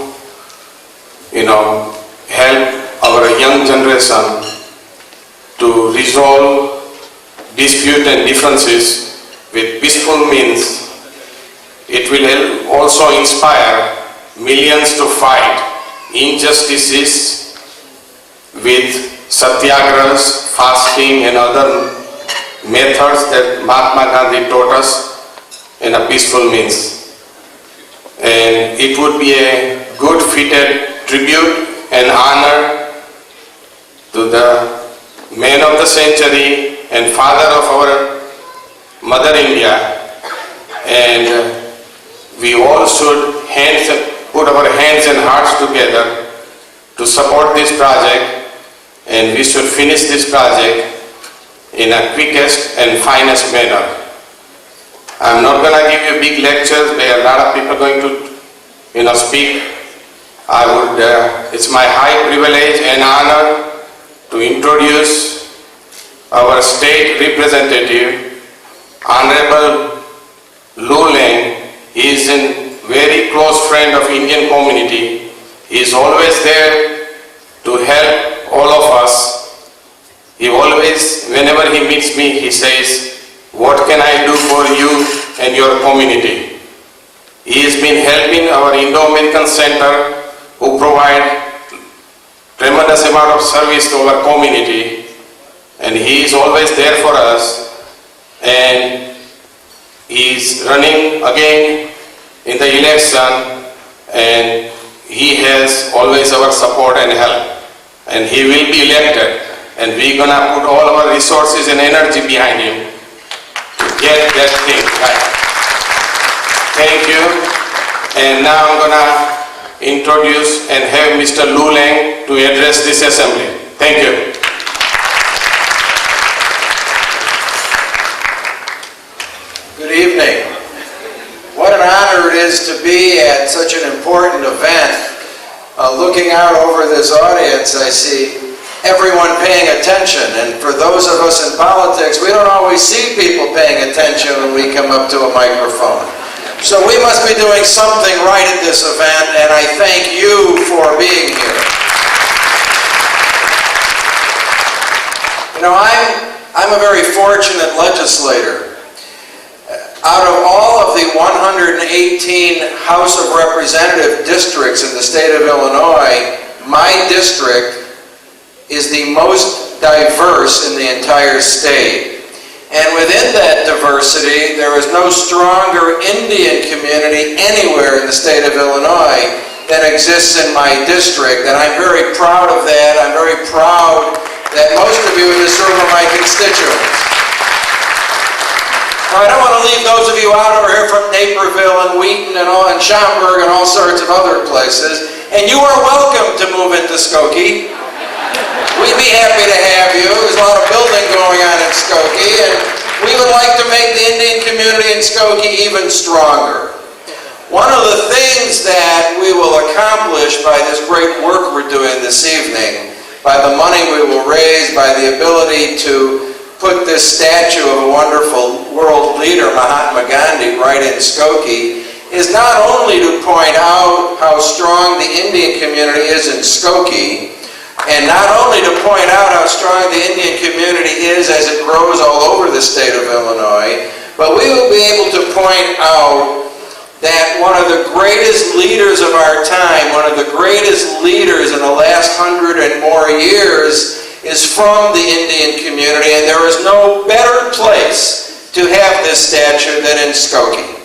help our young generation to resolve dispute and differences with peaceful means. It will also inspire millions to fight injustices with satyagrahas, fasting and other methods that Mahatma Gandhi taught us in a peaceful means. And it would be a good fitted tribute and honor to the man of the century and father of our Mother India. And we all should put our hands and hearts together to support this project, and we should finish this project in a quickest and finest manner. I'm not going to give you big lectures. There are a lot of people going to, speak. It's my high privilege and honor to introduce our state representative, Honorable Lulang. He is a very close friend of Indian community. He is always there to help all of us. He always, whenever he meets me, he says, "What can I do for you and your community?" He has been helping our Indo-American Center, who provide tremendous amount of service to our community, and he is always there for us. And he is running again in the election, and he has always our support and help, and he will be elected, and we're gonna put all our resources and energy behind him to get that thing right. Thank you. And now I'm gonna introduce and have Mr. Lulang to address this assembly. Thank you. Good evening. What an honor it is to be at such an important event. Looking out over this audience, I see everyone paying attention, and for those of us in politics, we don't always see people paying attention when we come up to a microphone. So we must be doing something right at this event, and I thank you for being here. I'm a very fortunate legislator. Out of all of the 118 House of Representative districts in the state of Illinois, my district is the most diverse in the entire state. And within that diversity, there is no stronger Indian community anywhere in the state of Illinois than exists in my district. And I'm very proud of that. I'm very proud that most of you in this room are my constituents. Now, I don't want to leave those of you out over here from Naperville and Wheaton and Schaumburg and all sorts of other places. And you are welcome to move into Skokie. We'd be happy to have you. There's a lot of building going on in Skokie, and we would like to make the Indian community in Skokie even stronger. One of the things that we will accomplish by this great work we're doing this evening, by the money we will raise, by the ability to put this statue of a wonderful world leader, Mahatma Gandhi, right in Skokie, is not only to point out how strong the Indian community is in Skokie, and not only to point out how strong the Indian community is as it grows all over the state of Illinois, but we will be able to point out that one of the greatest leaders of our time, one of the greatest leaders in the last 100 and more years is from the Indian community, and there is no better place to have this statue than in Skokie.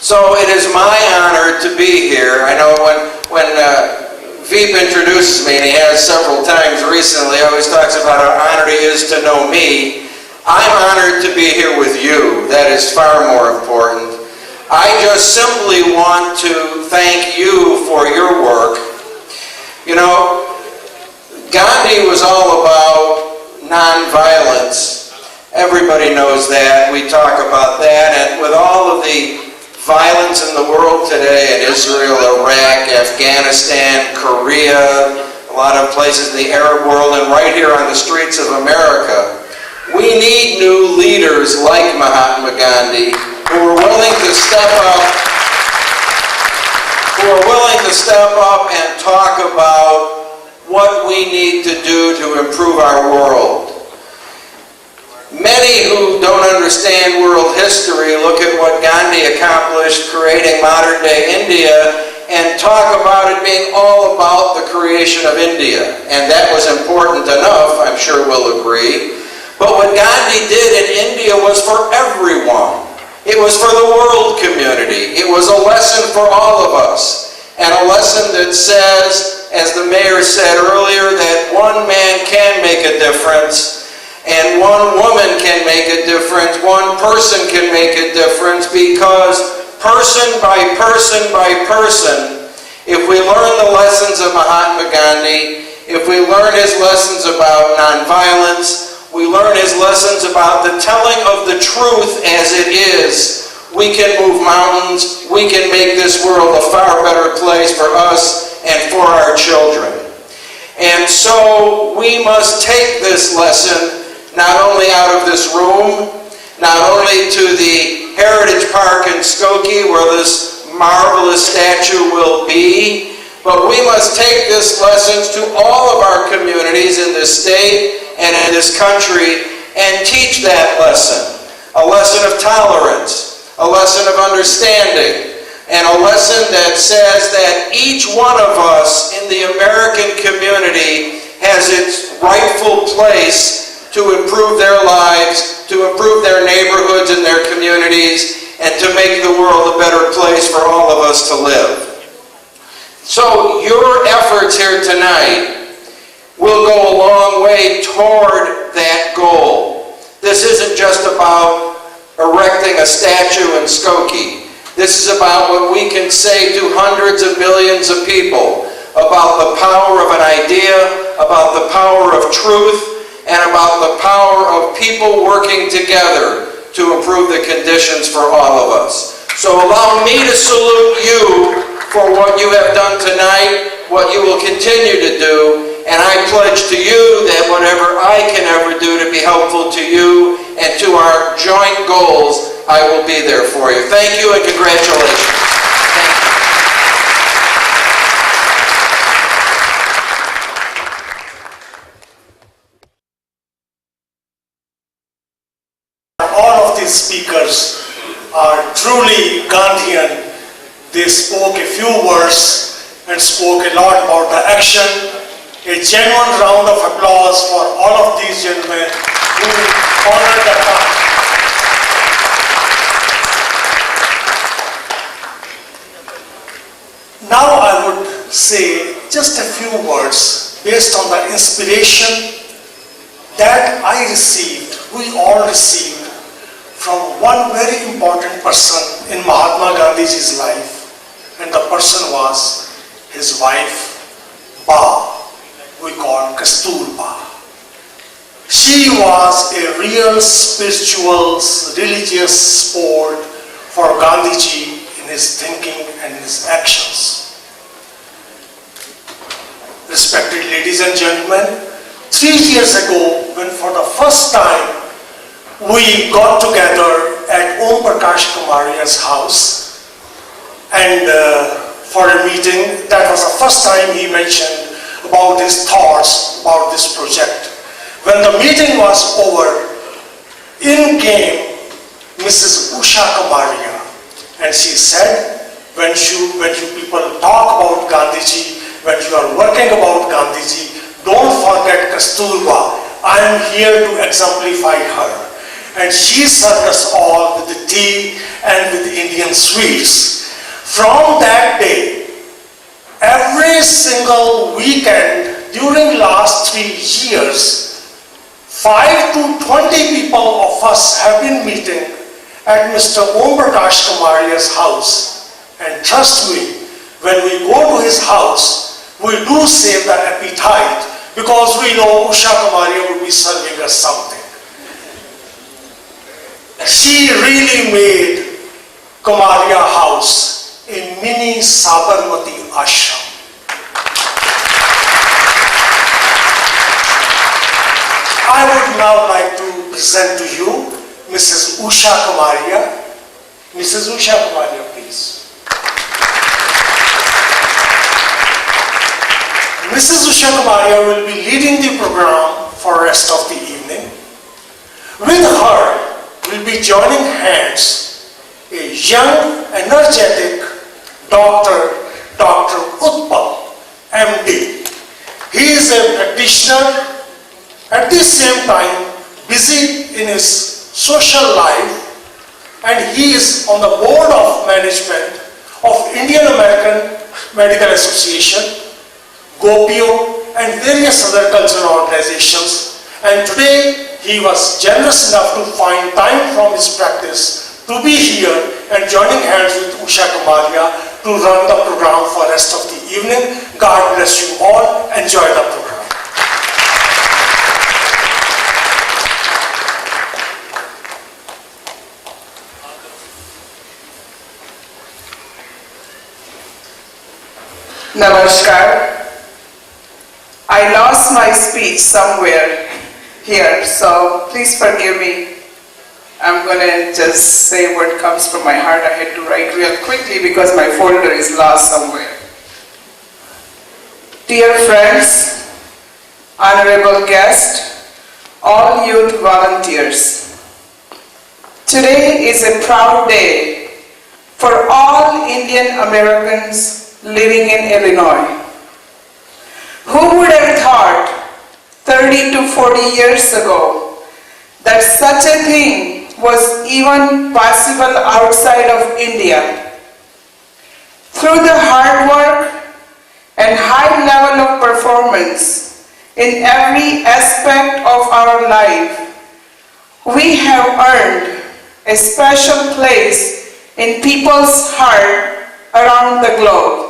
So it is my honor to be here. I know when Veep introduces me, and he has several times recently, he always talks about how honored he is to know me. I'm honored to be here with you. That is far more important. I just simply want to thank you for your work. You know, Gandhi was all about nonviolence. Everybody knows that. We talk about that. And with all of the violence in the world today, in Israel, Iraq, Afghanistan, Korea, a lot of places in the Arab world, and right here on the streets of America, we need new leaders like Mahatma Gandhi who are willing to step up, and talk about what we need to do to improve our world. Many who don't understand world history look at what Gandhi accomplished creating modern-day India and talk about it being all about the creation of India. And that was important enough, I'm sure we'll agree. But what Gandhi did in India was for everyone. It was for the world community. It was a lesson for all of us. And a lesson that says, as the mayor said earlier, that one man can make a difference, and one woman can make a difference, one person can make a difference, because person by person by person, if we learn the lessons of Mahatma Gandhi, if we learn his lessons about nonviolence, we learn his lessons about the telling of the truth as it is, we can move mountains, we can make this world a far better place for us and for our children. And so we must take this lesson not only out of this room, not only to the Heritage Park in Skokie where this marvelous statue will be, but we must take this lesson to all of our communities in this state and in this country and teach that lesson. A lesson of tolerance, a lesson of understanding, and a lesson that says that each one of us in the American community has its rightful place to improve their lives, to improve their neighborhoods and their communities, and to make the world a better place for all of us to live. So your efforts here tonight will go a long way toward that goal. This isn't just about erecting a statue in Skokie. This is about what we can say to hundreds of millions of people about the power of an idea, about the power of truth, and about the power of people working together to improve the conditions for all of us. So allow me to salute you for what you have done tonight, what you will continue to do, and I pledge to you that whatever I can ever do to be helpful to you and to our joint goals, I will be there for you. Thank you and congratulations. All of these speakers are truly Gandhian. They spoke a few words and spoke a lot about the action. A genuine round of applause for all of these gentlemen who honored the past. Now I would say just a few words based on the inspiration that I received, we all received from one very important person in Mahatma Gandhi's life, and the person was his wife, Ba, we call Kasturba. She was a real spiritual, religious support for Gandhiji in his thinking and his actions. Respected ladies and gentlemen, 3 years ago, when for the first time we got together at Om Prakash Kamaria's house and for a meeting, that was the first time he mentioned about his thoughts about this project. When the meeting was over, in came Mrs. Usha Kamaria, and she said, when you people talk about Gandhiji, when you are working about Gandhiji, don't forget Kasturba. I am here to exemplify her. And she served us all with the tea and with the Indian sweets. From that day, every single weekend during last 3 years, 5 to 20 people of us have been meeting at Mr. Om Prakash Kamaria's house. And trust me, when we go to his house, we do save the appetite because we know Usha Kamaria will be serving us something. She really made Kamaria House a mini Sabarmati ashram. I would now like to present to you Mrs. Usha Kamaria. Mrs. Usha Kamaria, please. Mrs. Usha Kamaria will be leading the program for the rest of the evening. With her will be joining hands a young, energetic Dr. Utpal, MD. He is a practitioner, at the same time busy in his social life, and he is on the board of management of Indian American Medical Association, Gopio, and various other cultural organizations. And today he was generous enough to find time from his practice to be here and joining hands with Usha Kamaria to run the program for the rest of the evening. God bless you all. Enjoy the program. Namaskar. I lost my speech somewhere here, so please forgive me. I'm going to just say what comes from my heart. I had to write real quickly because my folder is lost somewhere. Dear friends, honorable guests, all youth volunteers, today is a proud day for all Indian Americans living in Illinois. Who would have thought 30 to 40 years ago that such a thing was even possible outside of India? Through the hard work and high level of performance in every aspect of our life, we have earned a special place in people's heart around the globe.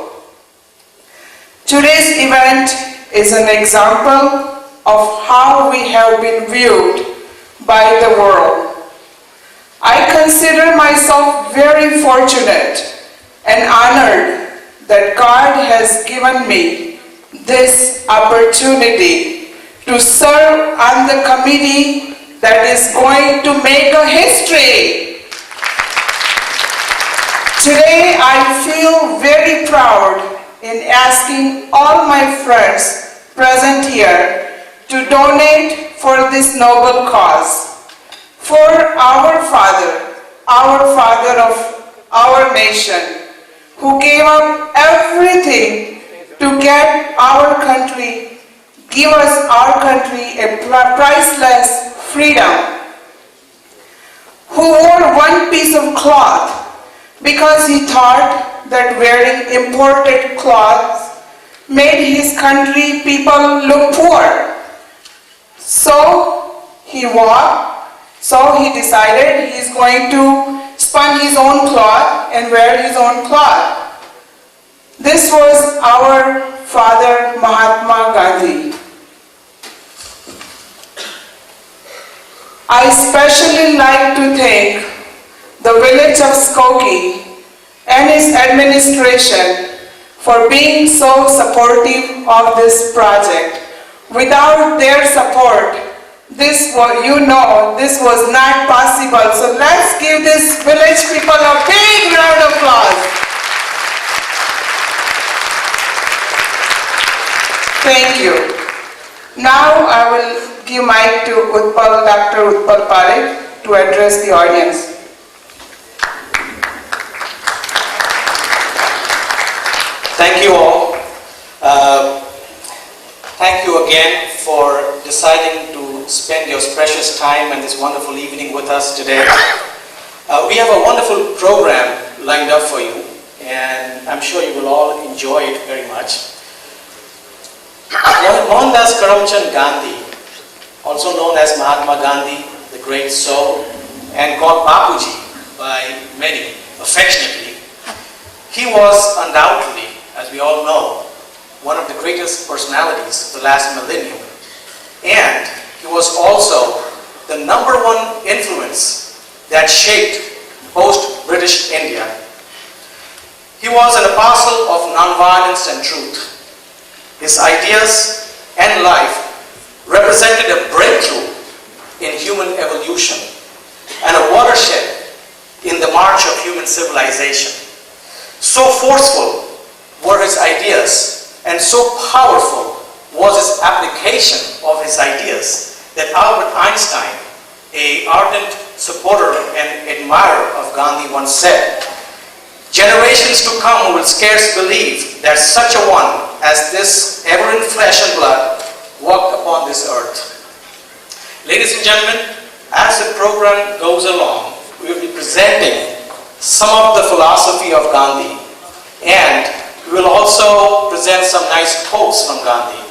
Today's event is an example of how we have been viewed by the world. I consider myself very fortunate and honored that God has given me this opportunity to serve on the committee that is going to make a history. Today I feel very proud in asking all my friends present here to donate for this noble cause. For our father of our nation, who gave up everything to get our country, give us our country a priceless freedom, who wore one piece of cloth because he thought that wearing imported clothes made his country people look poor. So he walked So he decided he is going to spin his own cloth and wear his own cloth. This was our father Mahatma Gandhi. I especially like to thank the village of Skokie and its administration for being so supportive of this project. Without their support, this was not possible. So let's give this village people a big round of applause. Thank you. Now I will give mic to Dr. Utpal Parekh to address the audience. Thank you all. Thank you again for deciding to spend your precious time and this wonderful evening with us today. We have a wonderful program lined up for you, and I'm sure you will all enjoy it very much. Mohandas Karamchand Gandhi, also known as Mahatma Gandhi, the great soul, and called Bapuji by many affectionately, he was undoubtedly, as we all know, one of the greatest personalities of the last millennium. And he was also the #1 influence that shaped post-British India. He was an apostle of nonviolence and truth. His ideas and life represented a breakthrough in human evolution and a watershed in the march of human civilization. So forceful were his ideas and so powerful was his application of his ideas that Albert Einstein, an ardent supporter and admirer of Gandhi, once said, "Generations to come will scarce believe that such a one as this, ever in flesh and blood, walked upon this earth." Ladies and gentlemen, as the program goes along, we will be presenting some of the philosophy of Gandhi, and we will also present some nice quotes from Gandhi.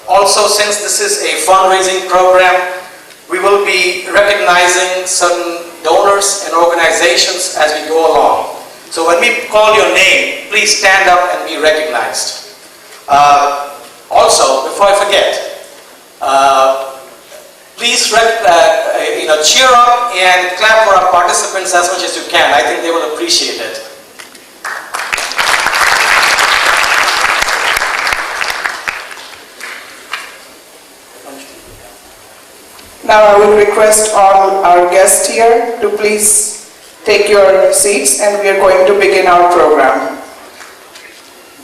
Also, since this is a fundraising program, we will be recognizing certain donors and organizations as we go along. So when we call your name, please stand up and be recognized. Also, before I forget, please cheer up and clap for our participants as much as you can. I think they will appreciate it. Now I will request all our guests here to please take your seats, and we are going to begin our program.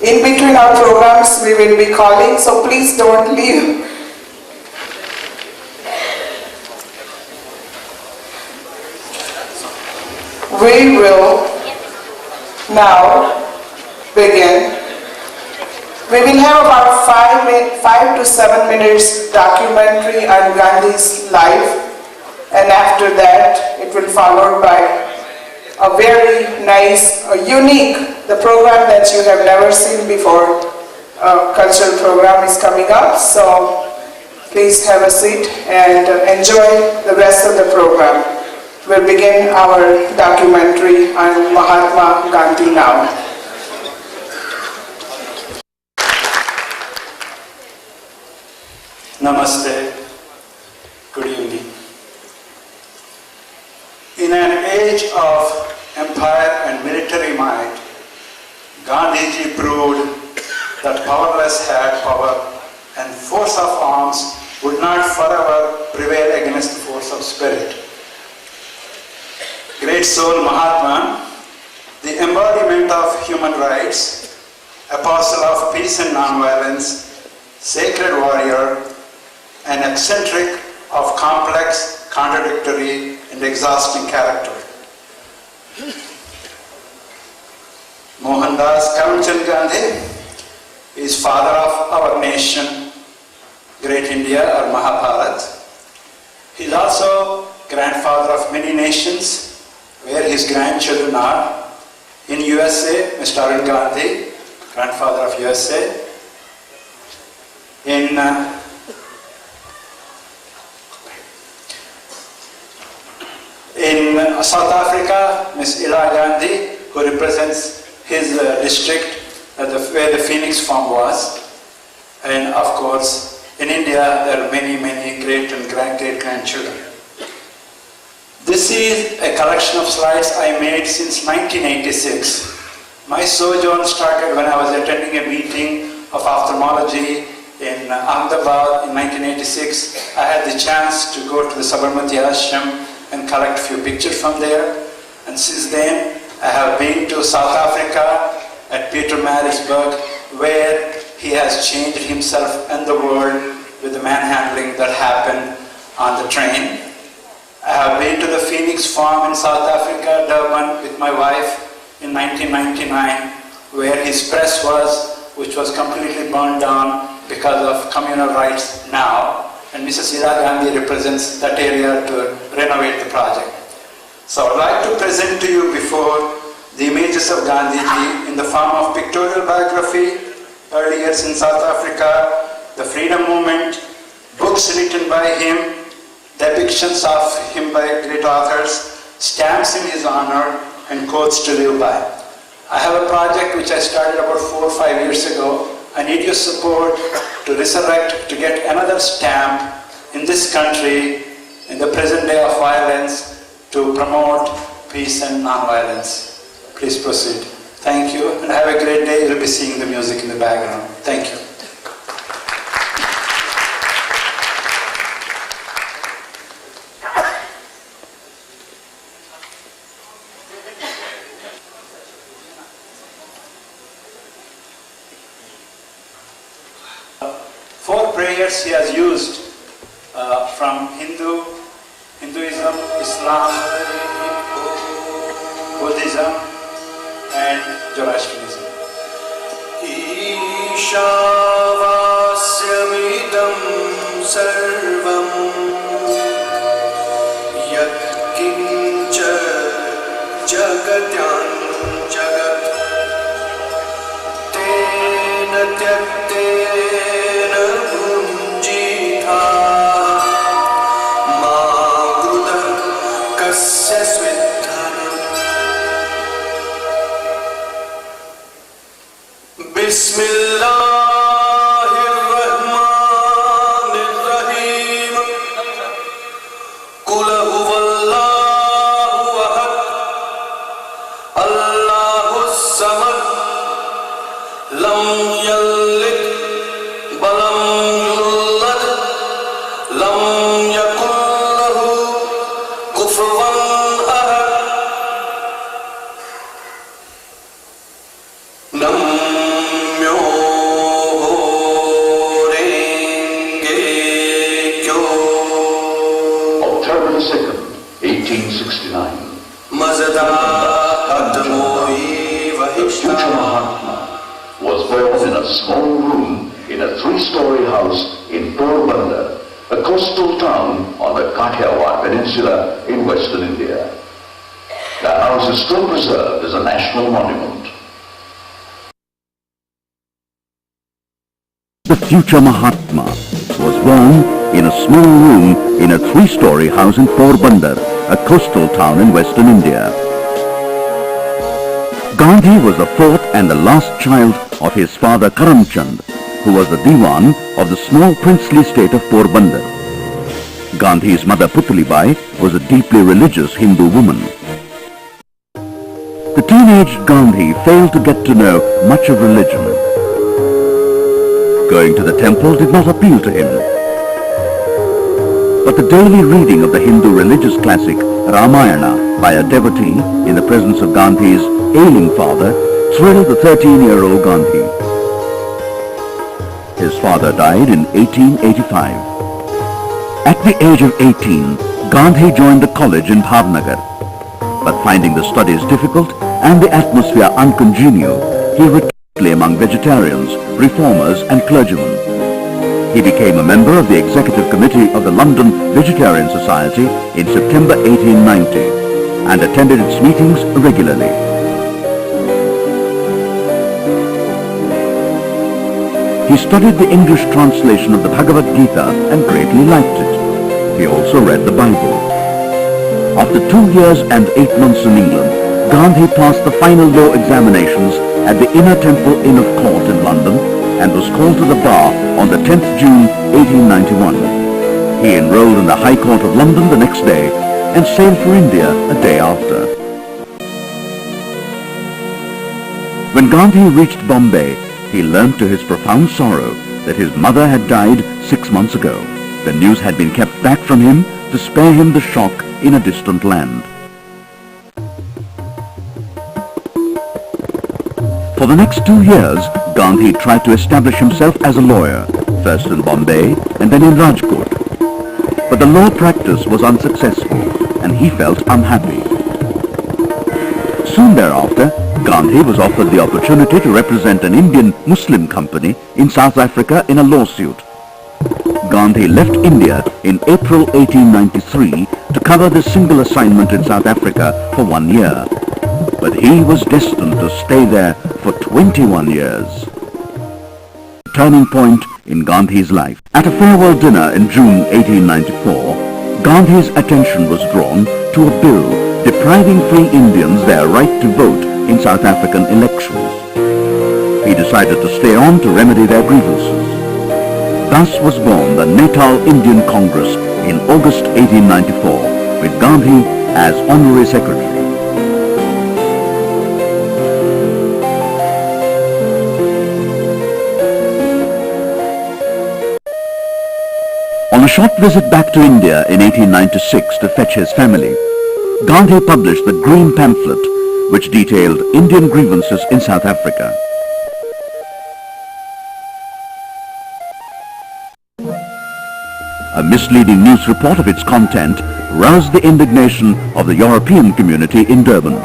In between our programs we will be calling, so please don't leave. We will now begin. We will have about 5 to 7 minutes documentary on Gandhi's life, and after that it will follow by a very nice, unique, the program that you have never seen before. A cultural program is coming up, so please have a seat and enjoy the rest of the program. We'll begin our documentary on Mahatma Gandhi now. Namaste. Good evening. In an age of empire and military might, Gandhiji proved that powerless had power and force of arms would not forever prevail against the force of spirit. Great soul Mahatma, the embodiment of human rights, apostle of peace and nonviolence, sacred warrior, an eccentric of complex, contradictory, and exhausting character. Mohandas Karamchand Gandhi is father of our nation, Great India or Mahabharat. He is also grandfather of many nations, where his grandchildren are. In USA, Mr. Arun Gandhi, grandfather of USA. In South Africa, Ms. Ila Gandhi, who represents his district, where the Phoenix farm was. And of course, in India, there are many, many great and great-grandchildren. This is a collection of slides I made since 1986. My sojourn started when I was attending a meeting of ophthalmology in Ahmedabad in 1986. I had the chance to go to the Sabarmati Ashram and collect a few pictures from there. And since then, I have been to South Africa at Pietermaritzburg, where he has changed himself and the world with the manhandling that happened on the train. I have been to the Phoenix farm in South Africa, Durban, with my wife in 1999, where his press was, which was completely burned down because of communal rights now. And Mrs. Ila Gandhi represents that area to renovate the project. So I'd like to present to you before the images of Gandhiji in the form of pictorial biography, early years in South Africa, the freedom movement, books written by him, depictions of him by great authors, stamps in his honor, and quotes to live by. I have a project which I started about 4 or 5 years ago. I need your support to resurrect, to get another stamp in this country in the present day of violence to promote peace and non-violence. Please proceed. Thank you, and have a great day. You'll be seeing the music in the background. Thank you. Four prayers he has used from Hinduism, Islam, Buddhism, and Zoroastrianism. Ishavasyamidam sarvam yat kincha jagatyan jagat tena tyaktena bhunjitha ma gruda kasya swidhanam. Bismillahirrahmanirrahim. Qul huwallahu ahad. Allahus samad. Lam yalid wa lam yulad. Lam yakul lahu kufuwan ahad. October the 2nd, 1869. The future Mahatma was born in a small room in a 3-story house in Porbandar, a coastal town on the Kathiawar Peninsula in western India. The house is still preserved as a national monument. The future Mahatma was born in a small room in a 3-story house in Porbandar, a coastal town in western India. Gandhi was the fourth and the last child of his father Karamchand, who was the Diwan of the small princely state of Porbandar. Gandhi's mother Putlibai was a deeply religious Hindu woman. The teenage Gandhi failed to get to know much of religion. Going to the temple did not appeal to him. But the daily reading of the Hindu religious classic Ramayana by a devotee in the presence of Gandhi's ailing father thrilled the 13-year-old Gandhi. His father died in 1885. At the age of 18, Gandhi joined the college in Bhavnagar. But finding the studies difficult and the atmosphere uncongenial, he returned among vegetarians, reformers and clergymen. He became a member of the executive committee of the London Vegetarian Society in September 1890 and attended its meetings regularly. He studied the English translation of the Bhagavad Gita and greatly liked it. He also read the Bible. After 2 years and 8 months in England, Gandhi passed the final law examinations at the Inner Temple Inn of Court in London and was called to the bar on the 10th June 1891. He enrolled in the High Court of London the next day and sailed for India a day after. When Gandhi reached Bombay, he learnt to his profound sorrow that his mother had died 6 months ago. The news had been kept back from him to spare him the shock in a distant land. For the next 2 years, Gandhi tried to establish himself as a lawyer, first in Bombay and then in Rajkot. But the law practice was unsuccessful and he felt unhappy. Soon thereafter, Gandhi was offered the opportunity to represent an Indian Muslim company in South Africa in a lawsuit. Gandhi left India in April 1893 to cover this single assignment in South Africa for 1 year. But he was destined to stay there for 21 years. A turning point in Gandhi's life. At a farewell dinner in June 1894, Gandhi's attention was drawn to a bill depriving free Indians their right to vote in South African elections. He decided to stay on to remedy their grievances. Thus was born the Natal Indian Congress in August 1894, with Gandhi as Honorary Secretary. On a short visit back to India in 1896 to fetch his family, Gandhi published the Green Pamphlet, which detailed Indian grievances in South Africa. A misleading news report of its content roused the indignation of the European community in Durban.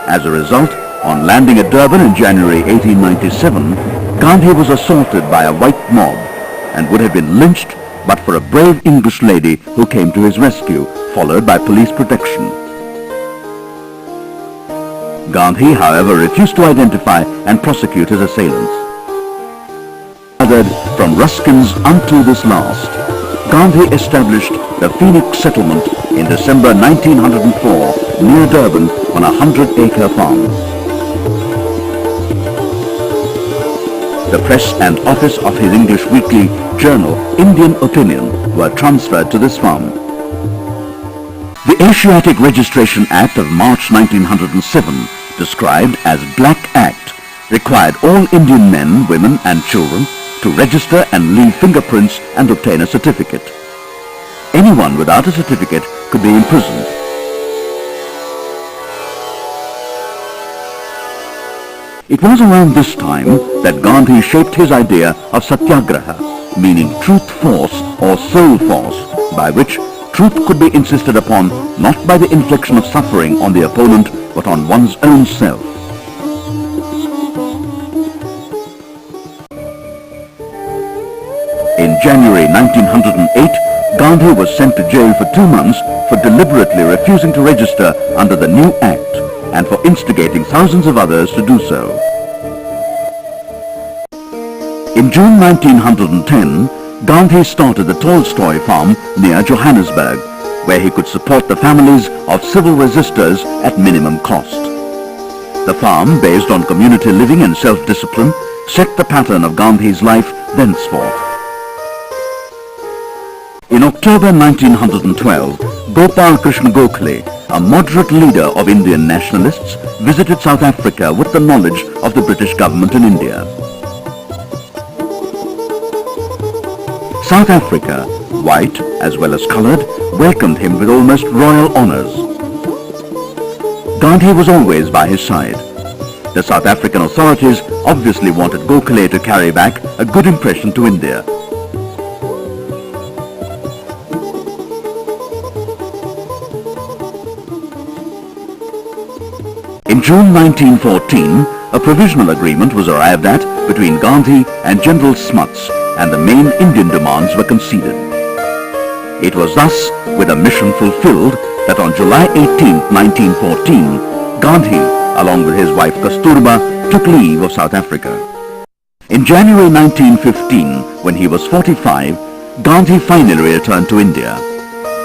As a result, on landing at Durban in January 1897, Gandhi was assaulted by a white mob and would have been lynched but for a brave English lady who came to his rescue, followed by police protection. Gandhi, however, refused to identify and prosecute his assailants. Gathered from Ruskin's Unto This Last, Gandhi established the Phoenix Settlement in December 1904 near Durban on a 100-acre farm. The press and office of his English weekly journal, Indian Opinion, were transferred to this farm. The Asiatic Registration Act of March 1907, described as Black Act, required all Indian men, women and children to register and leave fingerprints and obtain a certificate. Anyone without a certificate could be imprisoned. It was around this time that Gandhi shaped his idea of satyagraha, meaning truth force or soul force, by which truth could be insisted upon not by the infliction of suffering on the opponent but on one's own self. In January 1908, Gandhi was sent to jail for 2 months for deliberately refusing to register under the new act and for instigating thousands of others to do so. In June 1910, Gandhi started the Tolstoy farm near Johannesburg, where he could support the families of civil resistors at minimum cost. The farm, based on community living and self-discipline, set the pattern of Gandhi's life thenceforth. In October 1912, Gopal Krishna Gokhale, a moderate leader of Indian nationalists, visited South Africa with the knowledge of the British government in India. South Africa, white as well as coloured, welcomed him with almost royal honours. Gandhi was always by his side. The South African authorities obviously wanted Gokhale to carry back a good impression to India. In June 1914, a provisional agreement was arrived at between Gandhi and General Smuts, and the main Indian demands were conceded. It was thus, with a mission fulfilled, that on July 18, 1914, Gandhi, along with his wife Kasturba, took leave of South Africa. In January 1915, when he was 45, Gandhi finally returned to India.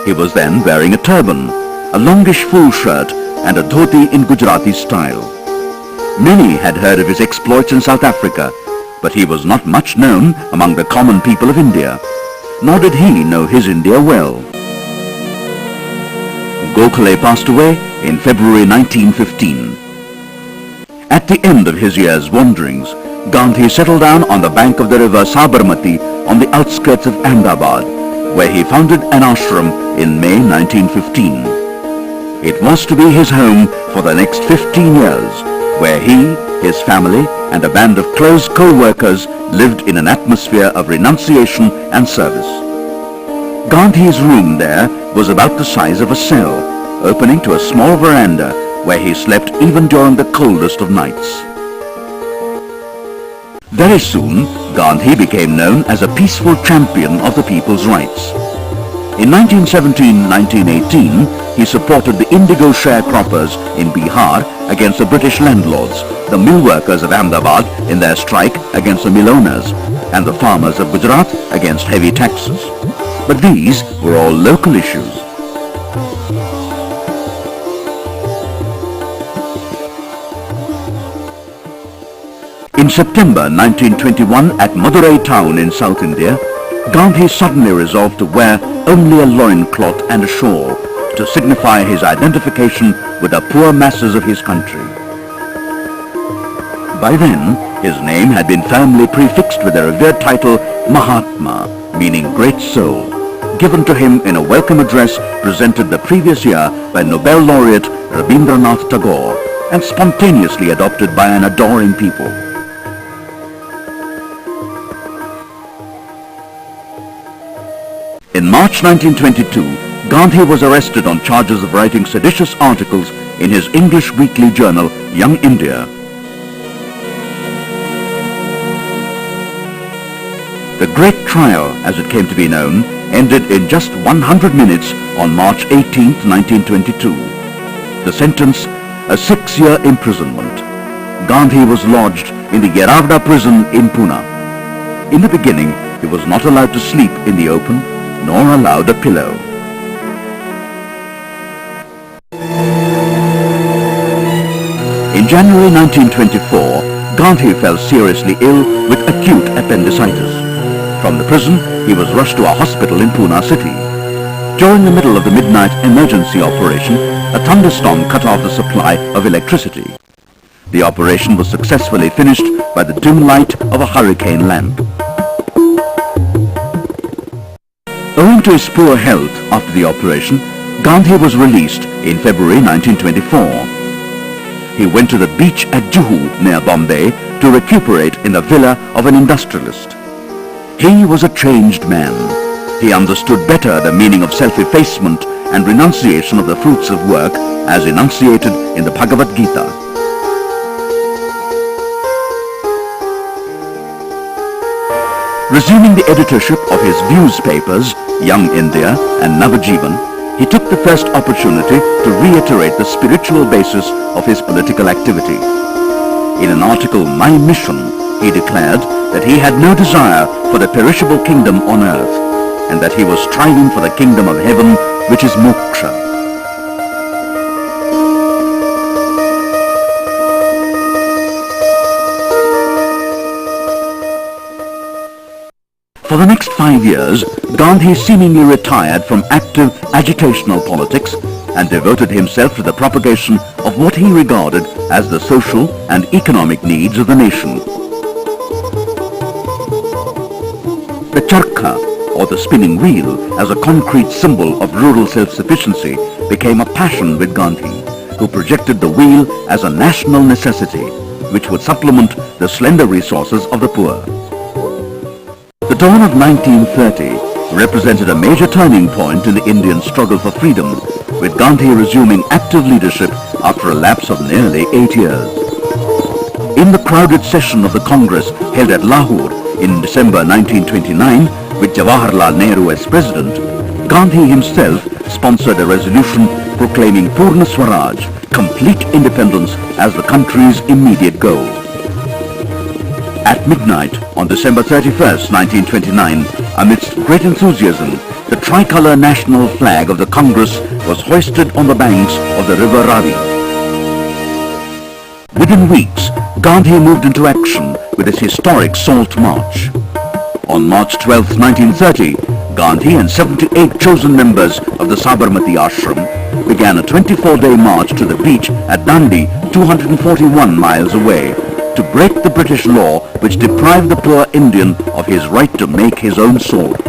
He was then wearing a turban, a longish full shirt and a dhoti in Gujarati style. Many had heard of his exploits in South Africa, but he was not much known among the common people of India, nor did he know his India well. Gokhale passed away in February 1915. At the end of his year's wanderings, Gandhi settled down on the bank of the river Sabarmati on the outskirts of Ahmedabad, where he founded an ashram in May 1915. It was to be his home for the next 15 years, where he, his family, and a band of close co-workers lived in an atmosphere of renunciation and service. Gandhi's room there was about the size of a cell, opening to a small veranda where he slept even during the coldest of nights. Very soon, Gandhi became known as a peaceful champion of the people's rights. In 1917-1918, he supported the indigo sharecroppers in Bihar against the British landlords, the mill workers of Ahmedabad in their strike against the mill owners, and the farmers of Gujarat against heavy taxes. But these were all local issues. In September 1921 at Madurai town in South India, Gandhi suddenly resolved to wear only a loincloth and a shawl to signify his identification with the poor masses of his country. By then, his name had been firmly prefixed with the revered title Mahatma, meaning great soul, given to him in a welcome address presented the previous year by Nobel laureate Rabindranath Tagore and spontaneously adopted by an adoring people. In March 1922, Gandhi was arrested on charges of writing seditious articles in his English weekly journal, Young India. The great trial, as it came to be known, ended in just 100 minutes on March 18, 1922. The sentence, a 6-year imprisonment. Gandhi was lodged in the Yeravda prison in Pune. In the beginning, he was not allowed to sleep in the open, nor allowed a pillow. In January 1924, Gandhi fell seriously ill with acute appendicitis. From the prison, he was rushed to a hospital in Pune city. During the middle of the midnight emergency operation, a thunderstorm cut off the supply of electricity. The operation was successfully finished by the dim light of a hurricane lamp. Owing to his poor health after the operation, Gandhi was released in February 1924. He went to the beach at Juhu near Bombay to recuperate in the villa of an industrialist. He was a changed man. He understood better the meaning of self-effacement and renunciation of the fruits of work as enunciated in the Bhagavad Gita. Resuming the editorship of his views papers, Young India and Navajivan, he took the first opportunity to reiterate the spiritual basis of his political activity. In an article, My Mission, he declared that he had no desire for the perishable kingdom on earth, and that he was striving for the kingdom of heaven, which is moksha. For the next 5 years, Gandhi seemingly retired from active agitational politics and devoted himself to the propagation of what he regarded as the social and economic needs of the nation. The charkha, or the spinning wheel, as a concrete symbol of rural self-sufficiency, became a passion with Gandhi, who projected the wheel as a national necessity, which would supplement the slender resources of the poor. The dawn of 1930 represented a major turning point in the Indian struggle for freedom, with Gandhi resuming active leadership after a lapse of nearly 8 years. In the crowded session of the Congress held at Lahore in December 1929, with Jawaharlal Nehru as president, Gandhi himself sponsored a resolution proclaiming Purna Swaraj, complete independence, as the country's immediate goal. At midnight on December 31st, 1929, amidst great enthusiasm, the tricolour national flag of the Congress was hoisted on the banks of the river Ravi. Within weeks, Gandhi moved into action with his historic Salt March. On March 12, 1930, Gandhi and 78 chosen members of the Sabarmati Ashram began a 24-day march to the beach at Dandi, 241 miles away, to break the British law which deprived the poor Indian of his right to make his own sword.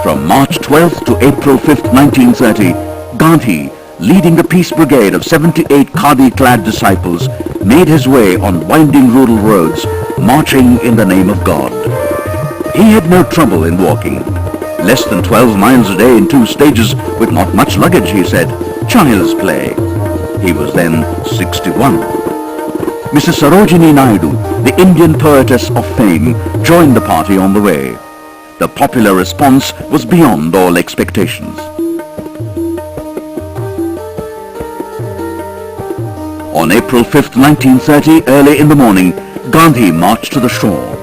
From March 12th to April 5th, 1930, Gandhi, leading a peace brigade of 78 khadi-clad disciples, made his way on winding rural roads, marching in the name of God. He had no trouble in walking. Less than 12 miles a day in 2 stages with not much luggage, he said. Child's play. He was then 61. Mrs. Sarojini Naidu, the Indian poetess of fame, joined the party on the way. The popular response was beyond all expectations. On April 5th, 1930, early in the morning, Gandhi marched to the shore,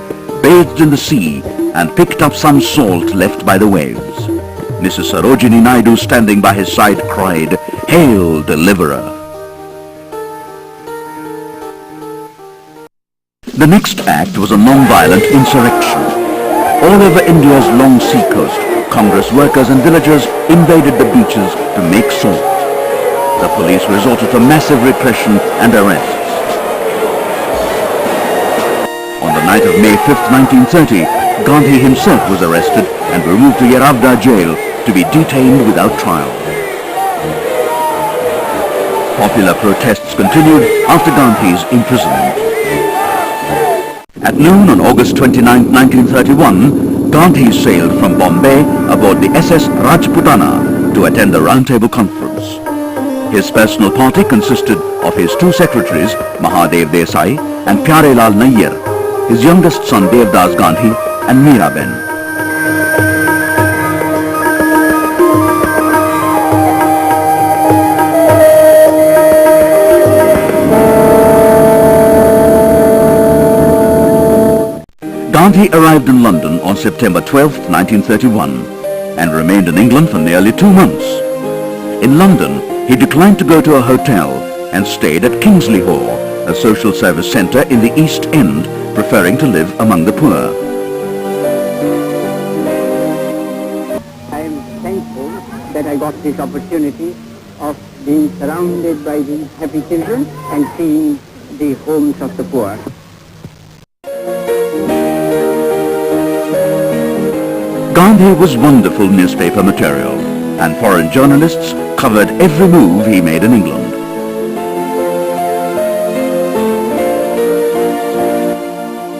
bathed in the sea, and picked up some salt left by the waves. Mrs. Sarojini Naidu, standing by his side, cried, "Hail, Deliverer!" The next act was a non-violent insurrection. All over India's long sea coast, Congress workers and villagers invaded the beaches to make salt. The police resorted to massive repression and arrests. On the night of May 5th, 1930, Gandhi himself was arrested and removed to Yeravda jail to be detained without trial. Popular protests continued after Gandhi's imprisonment. At noon on August 29, 1931, Gandhi sailed from Bombay aboard the SS Rajputana to attend the Roundtable Conference. His personal party consisted of his 2 secretaries, Mahadev Desai and Pyarelal Nayyar, his youngest son Devdas Gandhi and Meeraben. Gandhi arrived in London on September 12, 1931, and remained in England for nearly 2 months. In London, he declined to go to a hotel and stayed at Kingsley Hall, a social service centre in the East End, preferring to live among the poor. I am thankful that I got this opportunity of being surrounded by these happy children and seeing the homes of the poor. Gandhi was wonderful newspaper material, and foreign journalists covered every move he made in England.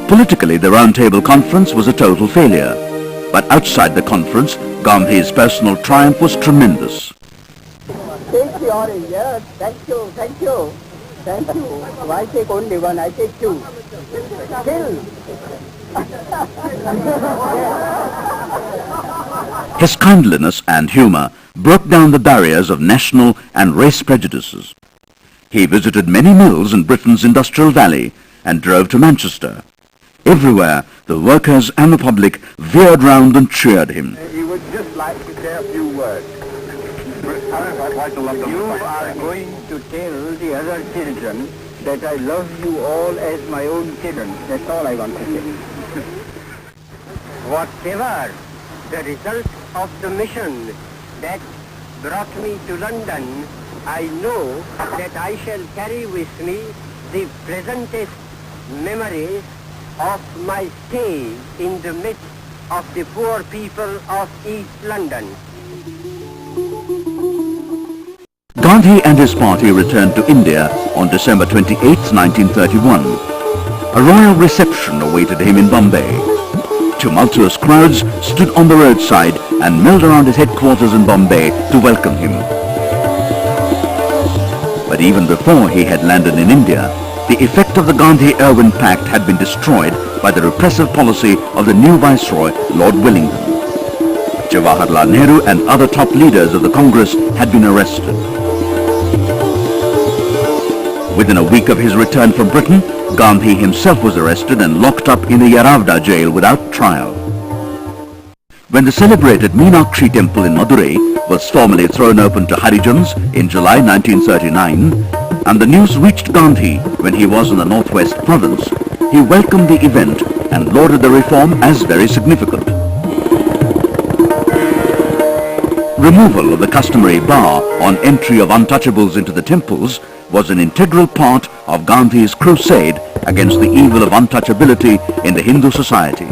Politically, the Roundtable Conference was a total failure, but outside the conference, Gandhi's personal triumph was tremendous. Take the orange, yes. Thank you, thank you. Thank you. I take only one, I take 2. Still. His kindliness and humour broke down the barriers of national and race prejudices. He visited many mills in Britain's Industrial Valley and drove to Manchester. Everywhere, the workers and the public veered round and cheered him. He would just like to say a few words. You are going to tell the other children that I love you all as my own children. That's all I want to say. Whatever the result of the mission that brought me to London, I know that I shall carry with me the pleasantest memories of my stay in the midst of the poor people of East London. Gandhi and his party returned to India on December 28, 1931. A royal reception awaited him in Bombay. Tumultuous crowds stood on the roadside and milled around his headquarters in Bombay to welcome him. But even before he had landed in India, the effect of the Gandhi-Irwin Pact had been destroyed by the repressive policy of the new Viceroy, Lord Wellington. Jawaharlal Nehru and other top leaders of the Congress had been arrested. Within a week of his return from Britain, Gandhi himself was arrested and locked up in the Yaravda jail without trial. When the celebrated Meenakshi temple in Madurai was formally thrown open to Harijans in July 1939, and the news reached Gandhi when he was in the Northwest province, he welcomed the event and lauded the reform as very significant. Removal of the customary bar on entry of untouchables into the temples was an integral part of Gandhi's crusade against the evil of untouchability in the Hindu society.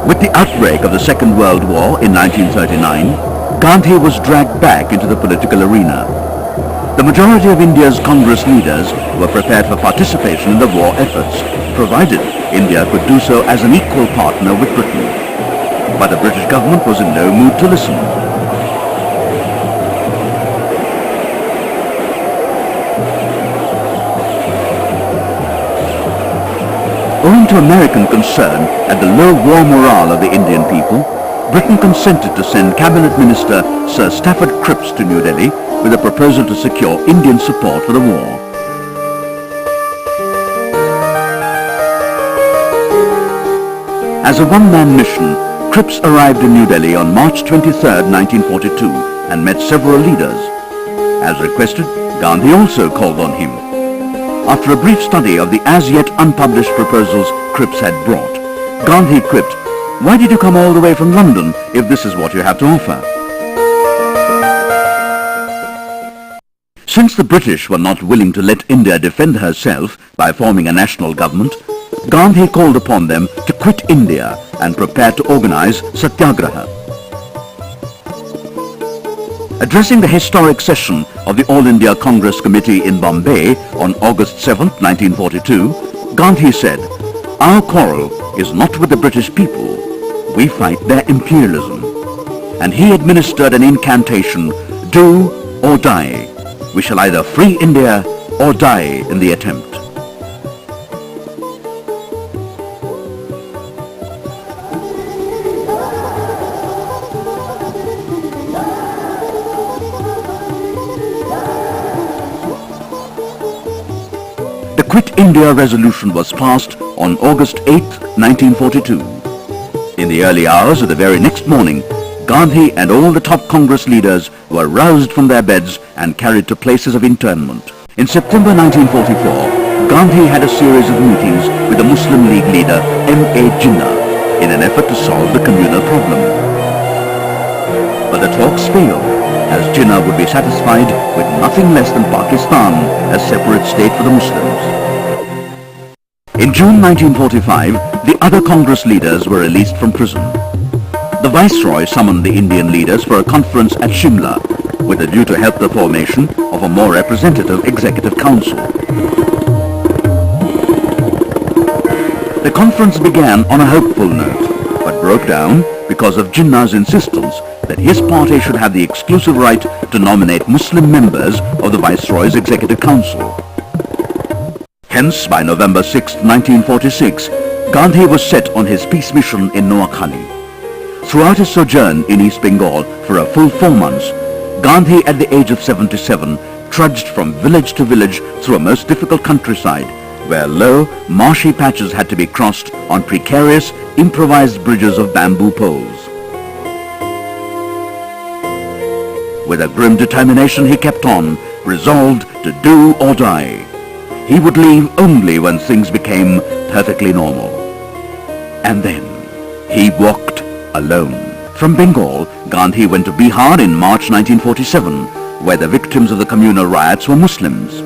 With the outbreak of the Second World War in 1939, Gandhi was dragged back into the political arena. The majority of India's Congress leaders were prepared for participation in the war efforts, provided India could do so as an equal partner with Britain. But the British government was in no mood to listen. Owing to American concern at the low war morale of the Indian people, Britain consented to send Cabinet Minister Sir Stafford Cripps to New Delhi with a proposal to secure Indian support for the war. As a one-man mission, Cripps arrived in New Delhi on March 23, 1942 and met several leaders. As requested, Gandhi also called on him. After a brief study of the as-yet unpublished proposals Cripps had brought, Gandhi quipped, "Why did you come all the way from London if this is what you have to offer?" Since the British were not willing to let India defend herself by forming a national government, Gandhi called upon them to quit India and prepare to organize Satyagraha. Addressing the historic session of the All India Congress Committee in Bombay on August 7, 1942, Gandhi said, "Our quarrel is not with the British people, we fight their imperialism." And he administered an incantation, "Do or die. We shall either free India or die in the attempt." The Quit India resolution was passed on August 8, 1942. In the early hours of the very next morning, Gandhi and all the top Congress leaders were roused from their beds and carried to places of internment. In September 1944, Gandhi had a series of meetings with the Muslim League leader M.A. Jinnah in an effort to solve the communal problem. But the talks failed, as Jinnah would be satisfied with nothing less than Pakistan as separate state for the Muslims. In June 1945, the other Congress leaders were released from prison. The Viceroy summoned the Indian leaders for a conference at Shimla with a view to help the formation of a more representative executive council. The conference began on a hopeful note, but broke down because of Jinnah's insistence that his party should have the exclusive right to nominate Muslim members of the Viceroy's Executive Council. Hence, by November 6, 1946, Gandhi was set on his peace mission in Noakhali. Throughout his sojourn in East Bengal for a full 4 months, Gandhi, at the age of 77, trudged from village to village through a most difficult countryside, where low, marshy patches had to be crossed on precarious, improvised bridges of bamboo poles. With a grim determination he kept on, resolved to do or die. He would leave only when things became perfectly normal. And then he walked alone. From Bengal, Gandhi went to Bihar in March 1947, where the victims of the communal riots were Muslims.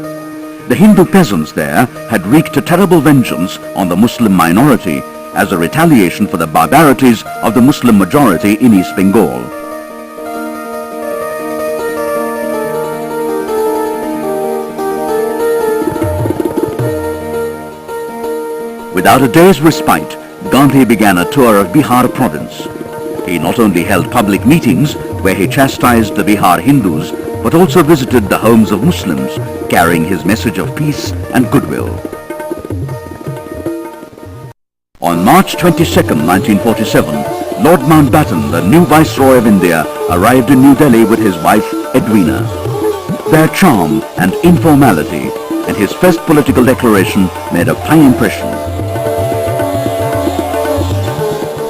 The Hindu peasants there had wreaked a terrible vengeance on the Muslim minority as a retaliation for the barbarities of the Muslim majority in East Bengal. Without a day's respite, Gandhi began a tour of Bihar province. He not only held public meetings where he chastised the Bihar Hindus, but also visited the homes of Muslims, carrying his message of peace and goodwill. On March 22, 1947, Lord Mountbatten, the new Viceroy of India, arrived in New Delhi with his wife Edwina. Their charm and informality and his first political declaration made a fine impression.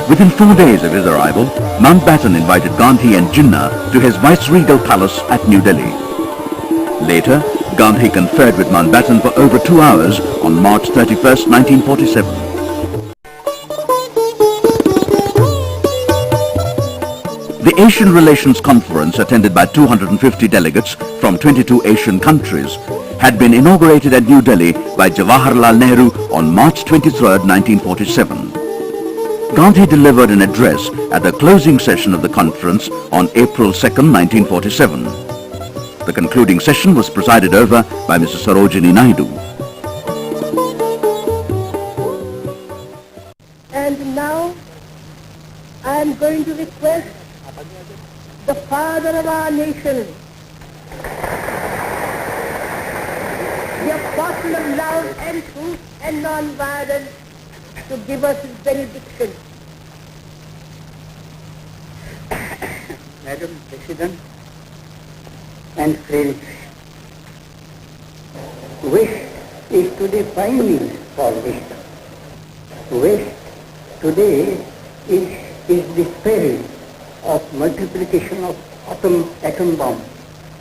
Within 4 days of his arrival, Mountbatten invited Gandhi and Jinnah to his viceregal palace at New Delhi. Later, Gandhi conferred with Mountbatten for over 2 hours on March 31st, 1947. The Asian Relations Conference, attended by 250 delegates from 22 Asian countries, had been inaugurated at New Delhi by Jawaharlal Nehru on March 23, 1947. Gandhi delivered an address at the closing session of the conference on April 2, 1947. The concluding session was presided over by Mrs. Sarojini Naidu. And now I am going to request the father of our nation, the apostle of love and truth and non-violence, to give us his benediction. Madam President and friends, wish is today fine means for wisdom. Wish today is the peril of multiplication of atom bomb,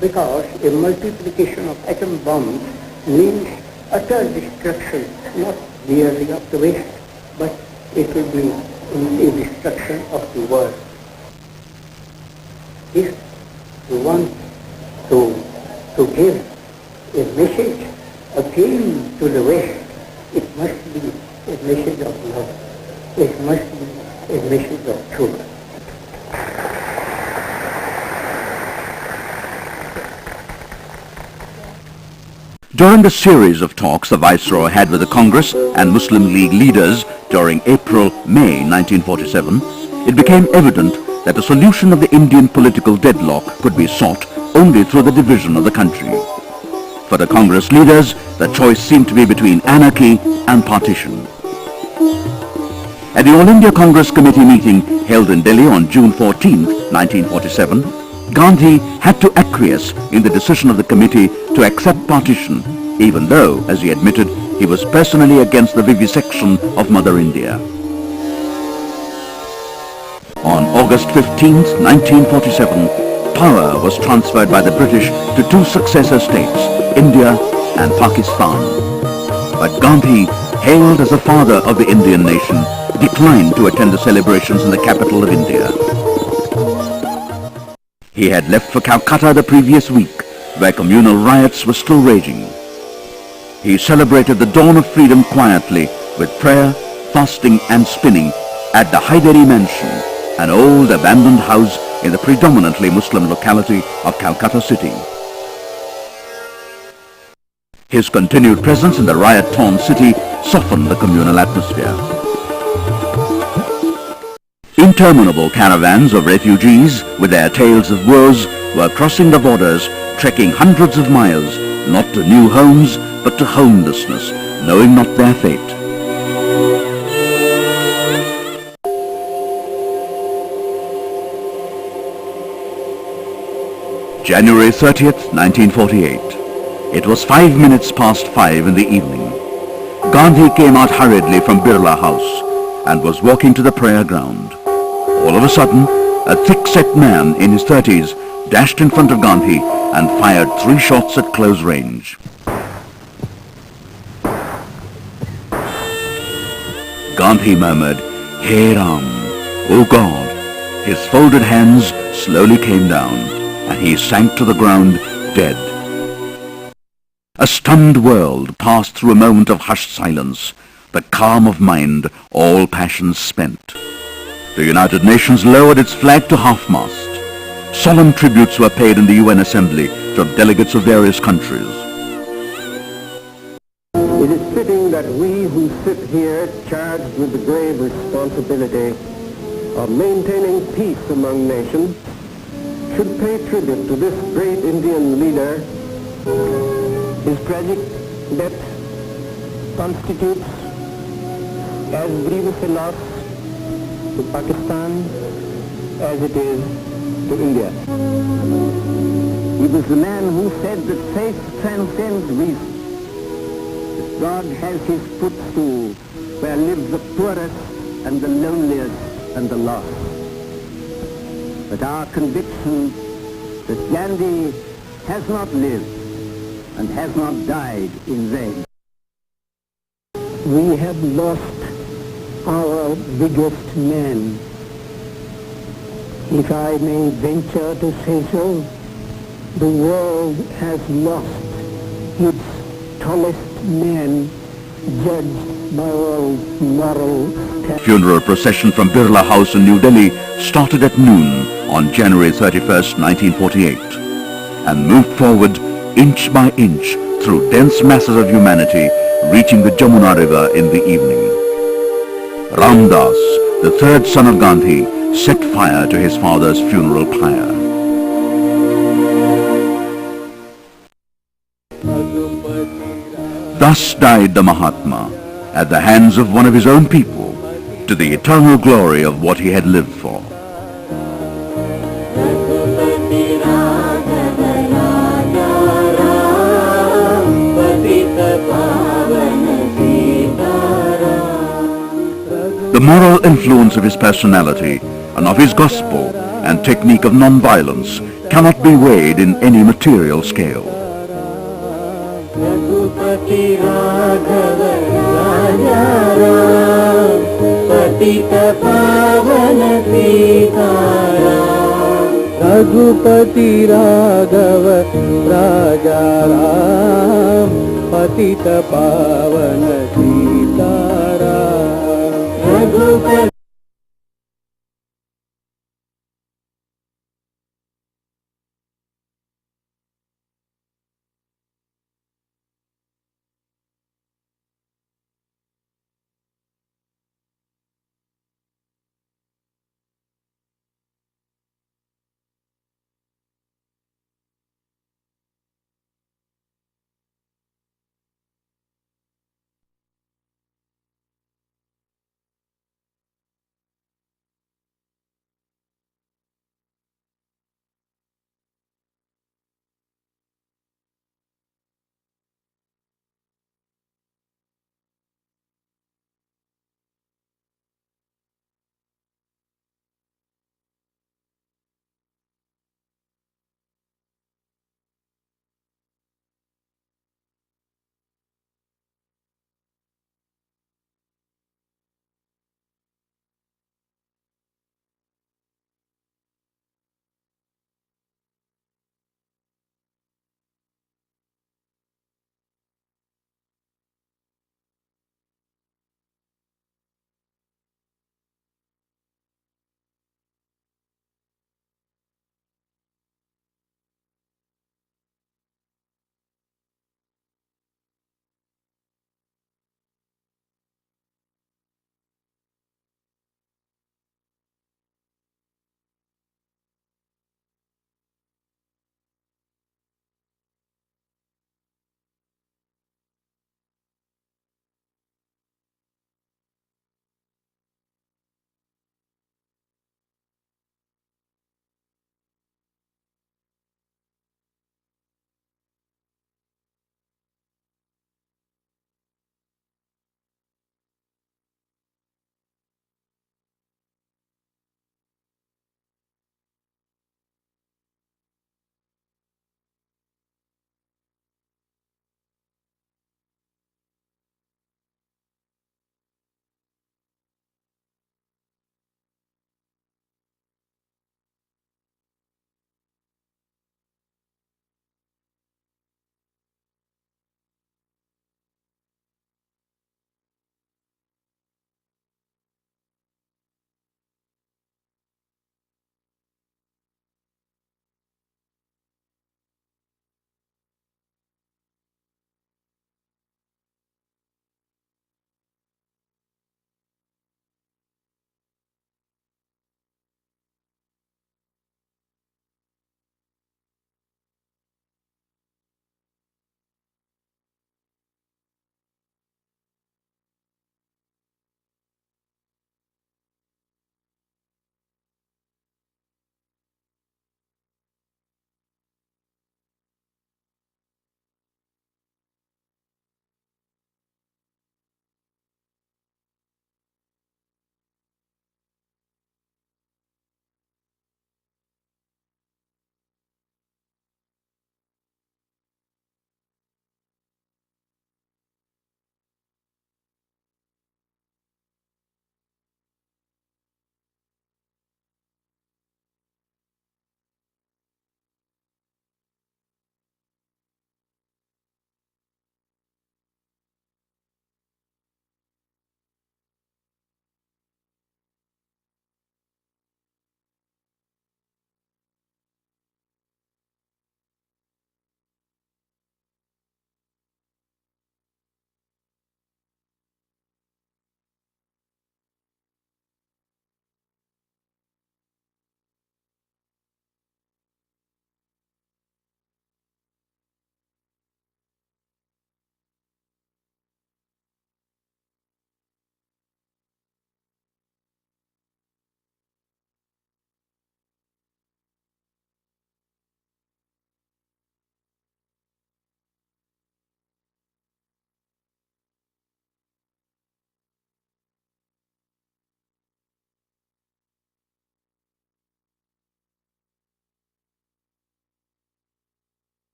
because a multiplication of atom bombs means utter destruction, not merely of the West, but it will be a destruction of the world. If we want to give a message again to the West, it must be a message of love. It must be a message of truth. During the series of talks the Viceroy had with the Congress and Muslim League leaders during April-May 1947, it became evident that the solution of the Indian political deadlock could be sought only through the division of the country. For the Congress leaders, the choice seemed to be between anarchy and partition. At the All India Congress Committee meeting held in Delhi on June 14, 1947, Gandhi had to acquiesce in the decision of the committee to accept partition, even though, as he admitted, he was personally against the vivisection of Mother India. On August 15, 1947, power was transferred by the British to two successor states, India and Pakistan. But Gandhi, hailed as the father of the Indian nation, declined to attend the celebrations in the capital of India. He had left for Calcutta the previous week, where communal riots were still raging. He celebrated the dawn of freedom quietly with prayer, fasting and spinning at the Haidari Mansion, an old abandoned house in the predominantly Muslim locality of Calcutta city. His continued presence in the riot-torn city softened the communal atmosphere. Interminable caravans of refugees with their tales of woes were crossing the borders, trekking hundreds of miles, not to new homes, but to homelessness, knowing not their fate. January 30th, 1948. It was 5 minutes past 5 in the evening. Gandhi came out hurriedly from Birla House and was walking to the prayer ground. All of a sudden, a thick-set man in his 30s dashed in front of Gandhi and fired 3 shots at close range. Gandhi murmured, "Hey Ram, O God." His folded hands slowly came down and he sank to the ground dead. A stunned world passed through a moment of hushed silence, the calm of mind, all passions spent. The United Nations lowered its flag to half-mast. Solemn tributes were paid in the UN Assembly from delegates of various countries. It is fitting that we who sit here charged with the grave responsibility of maintaining peace among nations should pay tribute to this great Indian leader. His tragic death constitutes as grievous a loss to Pakistan as it is to India. He was the man who said that faith transcends reason. God has his footstool where live the poorest and the loneliest and the lost. But our conviction that Gandhi has not lived and has not died in vain. We have lost our biggest man. If I may venture to say so, the world has lost its tallest man, judged by all moral standards. Funeral procession from Birla House in New Delhi started at noon on January 31st, 1948, and moved forward inch by inch through dense masses of humanity, reaching the Jamuna River in the evening. Ramdas, the third son of Gandhi, set fire to his father's funeral pyre. Thus died the Mahatma, at the hands of one of his own people, to the eternal glory of what he had lived for. The moral influence of his personality and of his gospel and technique of non-violence cannot be weighed in any material scale. Raghupati Raghav राजा राम पतित पावन